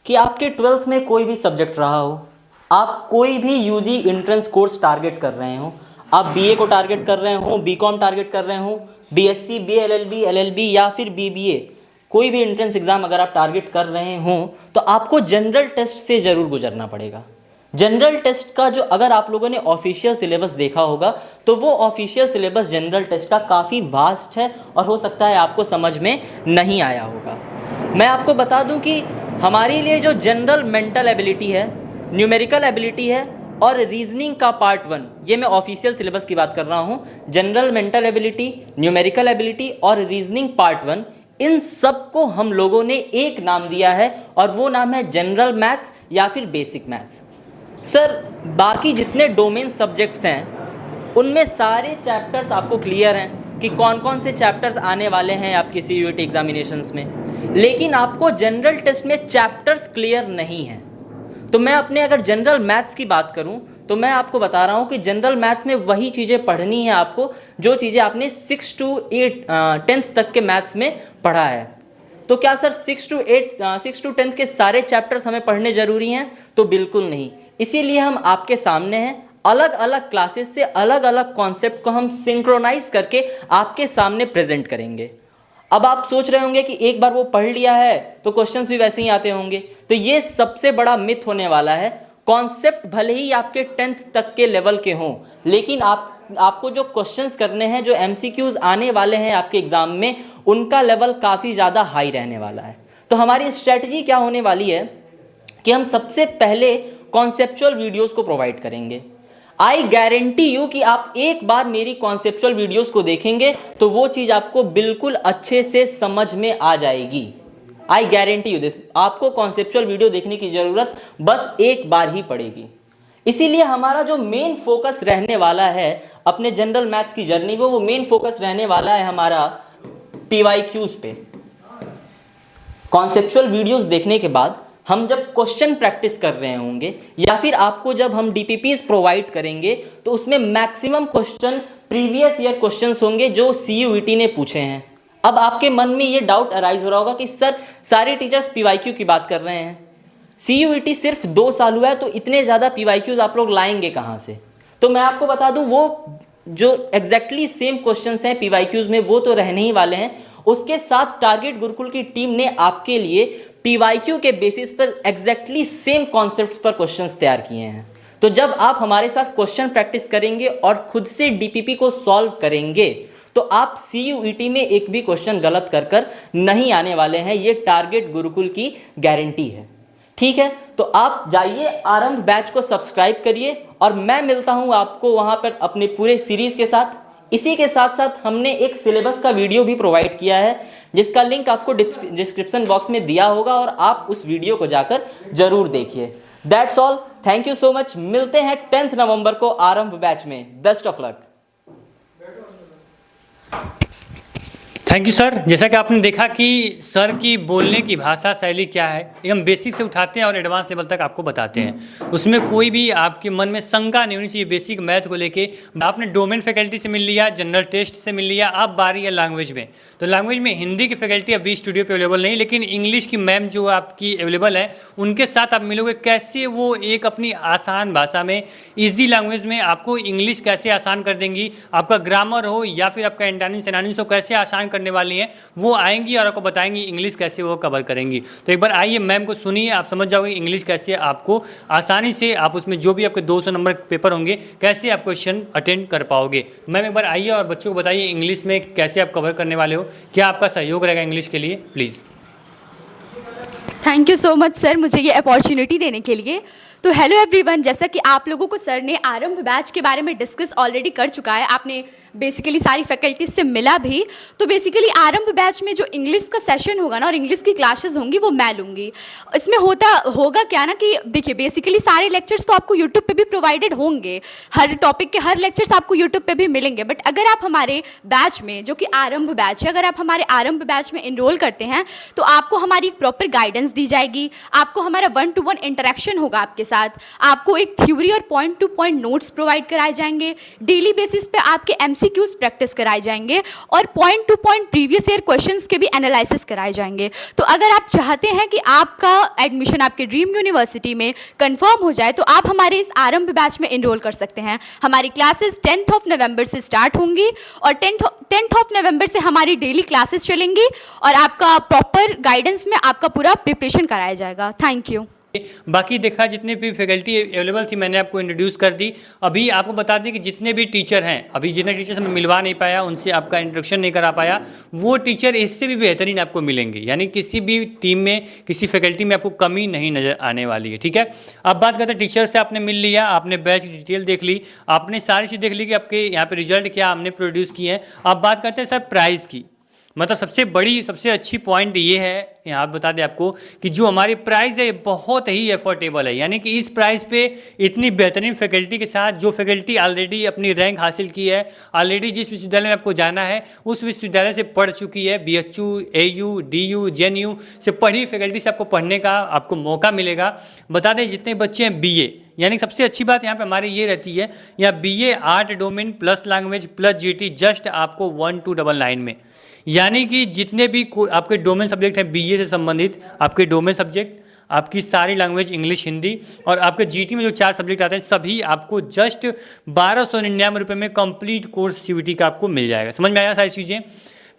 कि आपके 12th में कोई भी सब्जेक्ट रहा हो, आप कोई भी यूजी एंट्रेंस कोर्स टारगेट कर रहे हो, आप बीए को टारगेट कर रहे हो, बीकॉम टारगेट कर रहे हो, बीएससी, बीएलएलबी, एलएलबी या फिर बीबीए, कोई भी एंट्रेंस एग्जाम अगर आप टारगेट कर रहे हो तो आपको जनरल टेस्ट से ज़रूर गुजरना पड़ेगा। जनरल टेस्ट का जो अगर आप लोगों ने ऑफिशियल सिलेबस देखा होगा तो वो ऑफिशियल सिलेबस जनरल टेस्ट का काफ़ी वास्ट है और हो सकता है आपको समझ में नहीं आया होगा। मैं आपको बता दूं कि हमारे लिए जो जनरल मेंटल एबिलिटी है, न्यूमेरिकल एबिलिटी है और रीजनिंग का पार्ट 1, ये मैं ऑफिशियल सिलेबस की बात कर रहा हूँ। General mental ability, numerical ability और रीजनिंग पार्ट 1, इन सब को हम लोगों ने एक नाम दिया है और वो नाम है जनरल मैथ्स या फिर बेसिक मैथ्स। सर बाकी जितने डोमेन सब्जेक्ट्स हैं उनमें सारे चैप्टर्स आपको क्लियर हैं कि कौन कौन से चैप्टर्स आने वाले हैं आपके सीयूईटी एग्जामिनेशंस में, लेकिन आपको जनरल टेस्ट में चैप्टर्स क्लियर नहीं हैं। तो मैं अपने अगर जनरल मैथ्स की बात करूं तो मैं आपको बता रहा हूं कि जनरल मैथ्स में वही चीज़ें पढ़नी है आपको जो चीज़ें आपने 6 to 10th तक के मैथ्स में पढ़ा है। तो क्या सर 6 to 10th के सारे चैप्टर्स हमें पढ़ने ज़रूरी हैं? तो बिल्कुल नहीं। इसीलिए हम आपके सामने हैं, अलग अलग क्लासेस से अलग अलग कॉन्सेप्ट को हम सिंक्रोनाइज करके आपके सामने प्रेजेंट करेंगे। अब आप सोच रहे होंगे कि एक बार वो पढ़ लिया है तो क्वेश्चंस भी वैसे ही आते होंगे, तो ये सबसे बड़ा मिथ होने वाला है। कॉन्सेप्ट भले ही आपके 10th तक के लेवल के हों, लेकिन आपको जो क्वेश्चंस करने हैं, जो एमसीक्यूज आने वाले हैं आपके एग्जाम में, उनका लेवल काफ़ी ज़्यादा हाई रहने वाला है। तो हमारी स्ट्रैटेजी क्या होने वाली है कि हम सबसे पहले कॉन्सेप्चुअल वीडियोस को प्रोवाइड करेंगे। आई गारंटी यू कि आप एक बार मेरी कॉन्सेप्चुअल वीडियोस को देखेंगे तो वो चीज़ आपको बिल्कुल अच्छे से समझ में आ जाएगी। I guarantee you this. आपको कॉन्सेप्चुअल वीडियो देखने की ज़रूरत बस एक बार ही पड़ेगी। इसीलिए हमारा जो मेन फोकस रहने वाला है अपने जनरल मैथ्स की जर्नी में, वो मेन फोकस रहने वाला है हमारा PYQs पे। कॉन्सेप्चुअल वीडियोस देखने के बाद हम जब क्वेश्चन प्रैक्टिस कर रहे होंगे या फिर आपको जब हम DPPs प्रोवाइड करेंगे तो उसमें maximum question previous year questions होंगे जो CUET ने पूछे हैं। अब आपके मन में ये डाउट अराइज हो रहा होगा कि सर सारे टीचर्स PYQ की बात कर रहे हैं, CUET सिर्फ 2 साल हुआ है तो इतने ज़्यादा PYQs आप लोग लाएंगे कहाँ से? तो मैं आपको बता दूँ वो जो एग्जैक्टली सेम क्वेश्चंस हैं PYQs में वो तो रहने ही वाले हैं। उसके साथ टारगेट गुरुकुल की टीम ने आपके लिए PYQ के बेसिस पर एग्जैक्टली सेम कॉन्सेप्ट्स पर क्वेश्चंस तैयार किए हैं। तो जब आप हमारे साथ क्वेश्चन प्रैक्टिस करेंगे और खुद से DPP को सॉल्व करेंगे तो आप CUET में एक भी क्वेश्चन गलत कर नहीं आने वाले हैं। ये टारगेट गुरुकुल की गारंटी है। ठीक है, तो आप जाइए आरंभ बैच को सब्सक्राइब करिए और मैं मिलता हूं आपको वहां पर अपने पूरे सीरीज के साथ। इसी के साथ साथ हमने एक सिलेबस का वीडियो भी प्रोवाइड किया है जिसका लिंक आपको डिस्क्रिप्शन बॉक्स में दिया होगा और आप उस वीडियो को जाकर जरूर देखिए। That's all, thank you so much. मिलते हैं 10 नवंबर को आरंभ बैच में। Best of luck. Thank you sir. जैसा कि आपने देखा कि सर की बोलने की भाषा शैली क्या है, एकदम बेसिक से उठाते हैं और एडवांस लेवल तक आपको बताते हैं। उसमें कोई भी आपके मन में शंका नहीं होनी चाहिए। बेसिक मैथ को लेके आपने डोमेन फैकल्टी से मिल लिया, जनरल टेस्ट से मिल लिया, अब बारी है लैंग्वेज में। तो लैंग्वेज में हिंदी की फैकल्टी अभी स्टूडियो पे अवेलेबल नहीं, लेकिन इंग्लिश की मैम जो आपकी अवेलेबल है उनके साथ आप मिलोगे। कैसे वो एक अपनी आसान भाषा में, ईजी लैंग्वेज में आपको इंग्लिश कैसे आसान कर देंगी, आपका ग्रामर हो या फिर आपका एंटोनिम्स एनानिम्स हो कैसे आसान करने वाली हैं वो आएंगी और आपको बताएंगी इंग्लिश कैसे वो कवर करेंगी। तो एक बार आइए मैम को सुनिए, आप समझ जाओगे इंग्लिश कैसे आपको आसानी से आप उसमें जो भी आपके 200 नंबर पेपर होंगे कैसे आप क्वेश्चन अटेंड कर पाओगे। मैम एक बार आइए और बच्चों को बताइए इंग्लिश में कैसे आप कवर करने वाले हो, क्या आपका सहयोग रहेगा इंग्लिश के लिए, please. Thank you so much sir मुझे ये अपॉर्चुनिटी देने के लिए। तो हेलो एवरीवन, जैसा कि आप लोगों को सर ने आरंभ बैच के बारे में डिस्कस ऑलरेडी कर चुका है, आपने बेसिकली सारी फैकल्टीज से मिला भी। तो बेसिकली आरंभ बैच में जो इंग्लिश का सेशन होगा ना और इंग्लिश की क्लासेस होंगी वो मैं लूँगी। इसमें होगा क्या ना कि देखिए बेसिकली सारे लेक्चर्स तो आपको यूट्यूब पे भी प्रोवाइडेड होंगे, हर टॉपिक के हर लेक्चर्स आपको यूट्यूब पे भी मिलेंगे। बट अगर आप हमारे बैच में जो कि आरंभ बैच है, अगर आप हमारे आरंभ बैच में इनरोल करते हैं तो आपको हमारी एक प्रॉपर गाइडेंस दी जाएगी, आपको हमारा 1-to-1 इंटरेक्शन होगा आपके साथ, आपको एक थ्योरी और point two point notes provide कराए जाएंगे, डेली बेसिस पे आपके एमसीक्यूज प्रैक्टिस कराए जाएंगे और point two point previous year questions के भी एनालिसिस कराए जाएंगे। तो अगर आप चाहते हैं कि आपका एडमिशन आपके ड्रीम यूनिवर्सिटी में कंफर्म हो जाए तो आप हमारे इस आरंभ बैच में इनरोल कर सकते हैं। हमारी क्लासेस 10th ऑफ नवंबर से स्टार्ट होंगी और 10th ऑफ नवंबर से हमारी डेली क्लासेस चलेंगी और आपका प्रॉपर गाइडेंस में आपका पूरा प्रिपरेशन कराया जाएगा। Thank you. बाकी देखा जितने भी फैकल्टी अवेलेबल थी मैंने आपको इंट्रोड्यूस कर दी। अभी आपको बता दें कि जितने भी टीचर हैं, अभी जितने टीचर्स मैं मिलवा नहीं पाया, उनसे आपका इंट्रोडक्शन नहीं करा पाया, वो टीचर इससे भी बेहतरीन आपको मिलेंगे। यानी किसी भी टीम में किसी फैकल्टी में आपको कमी नहीं नज़र आने वाली है। ठीक है, अब बात करते हैं टीचर से आपने मिल लिया, आपने बैच की डिटेल देख ली, आपने सारी चीज़ देख ली कि आपके यहाँ पे रिजल्ट क्या हमने प्रोड्यूस किए हैं। अब बात करते हैं सर प्राइज़ की। मतलब सबसे बड़ी सबसे अच्छी पॉइंट ये है, यहाँ बता दें आपको कि जो हमारी प्राइस है बहुत ही एफोर्डेबल है। यानी कि इस प्राइस पे इतनी बेहतरीन फैकल्टी के साथ, जो फैकल्टी ऑलरेडी अपनी रैंक हासिल की है, ऑलरेडी जिस विश्वविद्यालय में आपको जाना है उस विश्वविद्यालय से पढ़ चुकी है, BHU, AU, DU, JNU से पढ़ी फैकल्टी से आपको पढ़ने का आपको मौका मिलेगा। बता दें जितने बच्चे हैं BA, यानी सबसे अच्छी बात यहाँ पे हमारी ये रहती है, यहाँ BA art domain plus language plus GT just आपको 1299 में। यानी कि जितने भी आपके डोमेन सब्जेक्ट हैं BA से संबंधित, आपके डोमेन सब्जेक्ट, आपकी सारी लैंग्वेज इंग्लिश हिंदी और आपके GT में जो 4 सब्जेक्ट आते हैं सभी आपको जस्ट 1299 रुपये में कंप्लीट कोर्स CUET का आपको मिल जाएगा। समझ में आया सारी चीज़ें।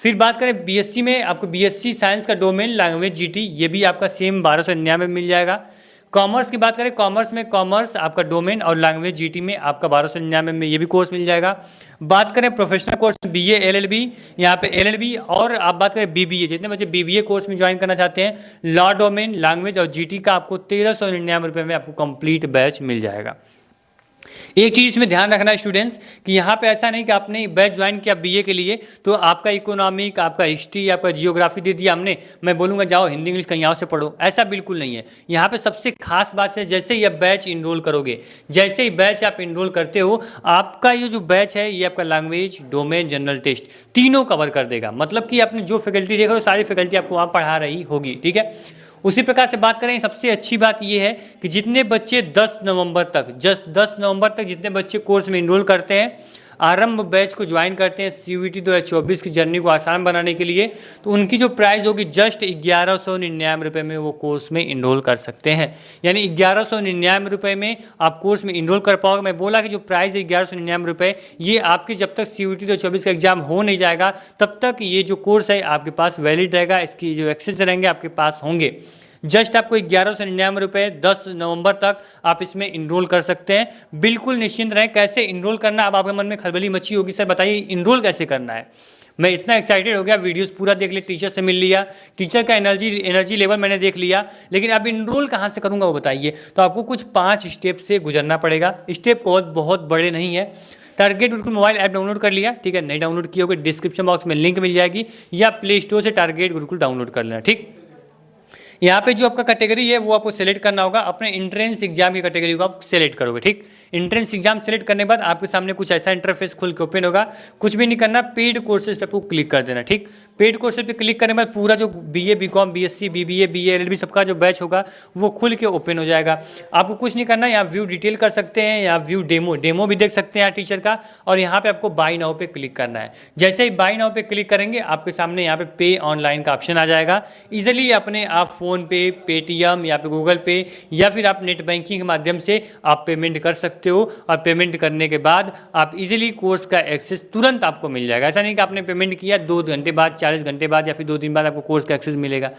फिर बात करें BSc में, आपको BSc साइंस का डोमेन लैंग्वेज GT ये भी आपका सेम 1299 में मिल जाएगा। कॉमर्स की बात करें, कॉमर्स में कॉमर्स आपका डोमेन और लैंग्वेज GT में आपका 1299 में ये भी कोर्स मिल जाएगा। बात करें प्रोफेशनल कोर्स BA LLB, यहाँ पे LLB और आप बात करें BBA, जितने बच्चे BBA कोर्स में ज्वाइन करना चाहते हैं, लॉ डोमेन लैंग्वेज और GT का आपको 1399 रुपये में आपको कंप्लीट बैच मिल जाएगा। एक चीज़ इसमें ध्यान रखना है स्टूडेंट्स कि यहाँ पे ऐसा नहीं कि आपने बैच ज्वाइन किया BA के लिए तो आपका इकोनॉमिक, आपका हिस्ट्री, आपका जियोग्राफी दे दिया हमने, मैं बोलूँगा जाओ हिंदी इंग्लिश कहीं और से पढ़ो, ऐसा बिल्कुल नहीं है। यहाँ पे सबसे खास बात है जैसे ही आप बैच इनरोल करोगे, जैसे ही बैच आप इनरोल करते हो, आपका ये जो बैच है ये आपका लैंग्वेज, डोमेन, जनरल टेस्ट तीनों कवर कर देगा। मतलब कि आपने जो फैकल्टी देख रहे हो सारी फैकल्टी आपको वहाँ पढ़ा रही होगी। ठीक है, उसी प्रकार से बात करें, सबसे अच्छी बात यह है कि जितने बच्चे 10 नवंबर तक जितने बच्चे कोर्स में इनरोल करते हैं, आरंभ बैच को ज्वाइन करते हैं CUET 2024 की जर्नी को आसान बनाने के लिए, तो उनकी जो प्राइस होगी जस्ट 1199 रुपये में वो कोर्स में इनरोल कर सकते हैं। यानी 1199 रुपये में आप कोर्स में इनरोल कर पाओगे। मैं बोला कि जो प्राइस है 1199 रुपये, ये आपके जब तक CUET 2024 का एग्जाम हो नहीं जाएगा तब तक ये जो कोर्स है आपके पास वैलिड रहेगा, इसकी जो एक्सेस रहेंगे आपके पास होंगे। जस्ट आपको 1199 रुपये 10 नवंबर तक आप इसमें इनरोल कर सकते हैं। बिल्कुल निश्चिंत रहें। कैसे इनरोल करना, अब आपके मन में खलबली मची होगी, सर बताइए इनरोल कैसे करना है। मैं इतना एक्साइटेड हो गया, वीडियोस पूरा देख लिया, टीचर से मिल लिया, टीचर का एनर्जी लेवल मैंने देख लिया, लेकिन अब इनरोल कहाँ से करूँगा वो बताइए। तो आपको कुछ 5 स्टेप से गुजरना पड़ेगा। स्टेप बहुत बड़े नहीं है। Target Gurukul mobile app download कर लिया, ठीक है, नहीं डाउनलोड किया होगा डिस्क्रिप्शन बॉक्स में लिंक मिल जाएगी, या प्ले स्टोर से टारगेट गुरुकुल डाउनलोड कर लेना। ठीक, यहाँ पे जो आपका कैटेगरी है वो आपको सेलेक्ट करना होगा, अपने एंट्रेंस एग्जाम की कैटेगरी को आप सेलेक्ट करोगे। ठीक, एंट्रेंस एग्जाम सेलेक्ट करने के बाद आपके सामने कुछ ऐसा इंटरफेस खुल के ओपन होगा। कुछ भी नहीं करना, पेड कोर्सेज पे आपको क्लिक कर देना। ठीक, पेड कोर्सेज पे क्लिक करने के बाद पूरा जो BA BCom BSc BBA BA LLB सबका जो बैच होगा वो खुल के ओपन हो जाएगा। आपको कुछ नहीं करना, यहाँ व्यू डिटेल कर सकते हैं, यहाँ व्यू डेमो भी देख सकते हैं यहाँ टीचर का, और यहाँ पे आपको बाय नाउ पे क्लिक करना है। जैसे ही बाय नाउ पे क्लिक करेंगे आपके सामने यहाँ पे पे ऑनलाइन का ऑप्शन आ जाएगा। इजिली अपने आप फोन पे, पेटीएम या फिर गूगल पे या फिर आप नेट बैंकिंग के माध्यम से आप पेमेंट कर सकते हो, और पेमेंट करने के बाद आप इजीली कोर्स का एक्सेस तुरंत आपको मिल जाएगा। ऐसा नहीं कि आपने पेमेंट किया 2 घंटे बाद 4 48 घंटे बाद या फिर 2 दिन बाद आपको कोर्स का एक्सेस मिलेगा।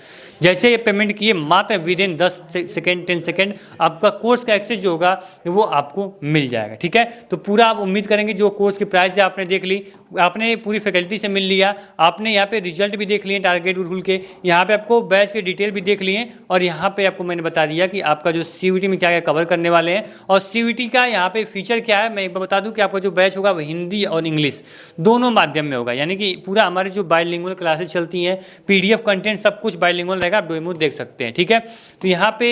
जैसे ये पेमेंट किए मात्र विद इन 10 सेकेंड 10 सेकेंड आपका कोर्स का एक्सेस जो होगा वो आपको मिल जाएगा। ठीक है, तो पूरा आप उम्मीद करेंगे जो कोर्स की प्राइस है आपने देख ली, आपने पूरी फैकल्टी से मिल लिया, आपने यहाँ पे रिजल्ट भी देख लिए टारगेट गुरुकुल के, यहाँ पे आपको बैच के डिटेल भी देख लिए और यहाँ पे आपको मैंने बता दिया कि आपका जो CUET में क्या क्या कवर करने वाले हैं और CUET का यहाँ पे फीचर क्या है। मैं एक बार बता दूं कि आपका जो बैच होगा वो हिंदी और इंग्लिश दोनों माध्यम में होगा, यानी कि पूरा हमारे जो बाइलिंगुअल क्लासेस चलती हैं, PDF कंटेंट सब कुछ बाइलिंगुअल रहेगा, आप डेमो देख सकते हैं। ठीक है, तो यहाँ पे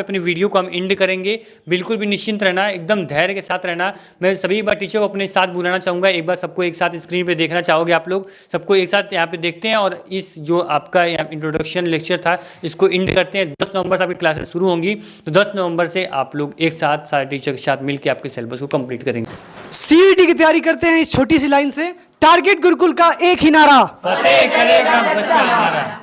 अपनी वीडियो को हम एंड करेंगे। बिल्कुल भी निश्चिंत रहना, एकदम धैर्य के साथ रहना। मैं सभी बार टीचर को अपने साथ बुलाना चाहूँगा, एक बार सबको एक साथ स्क्रीन पे देखना चाहोगे आप लोग, सबको एक साथ यहाँ पे देखते हैं और इस जो आपका इंट्रोडक्शन लेक्चर था इसको एंड करते हैं। 10 नवंबर से आपकी क्लासेस शुरू होंगी, तो 10 नवंबर से आप लोग एक साथ सारे टीचर के साथ मिलकर आपके सिलेबस को कंप्लीट करेंगे। CUET की तैयारी करते हैं इस छोटी सी लाइन से, टारगेट गुरुकुल का एक ही नारा, फतेह करेगा बच्चा हमारा।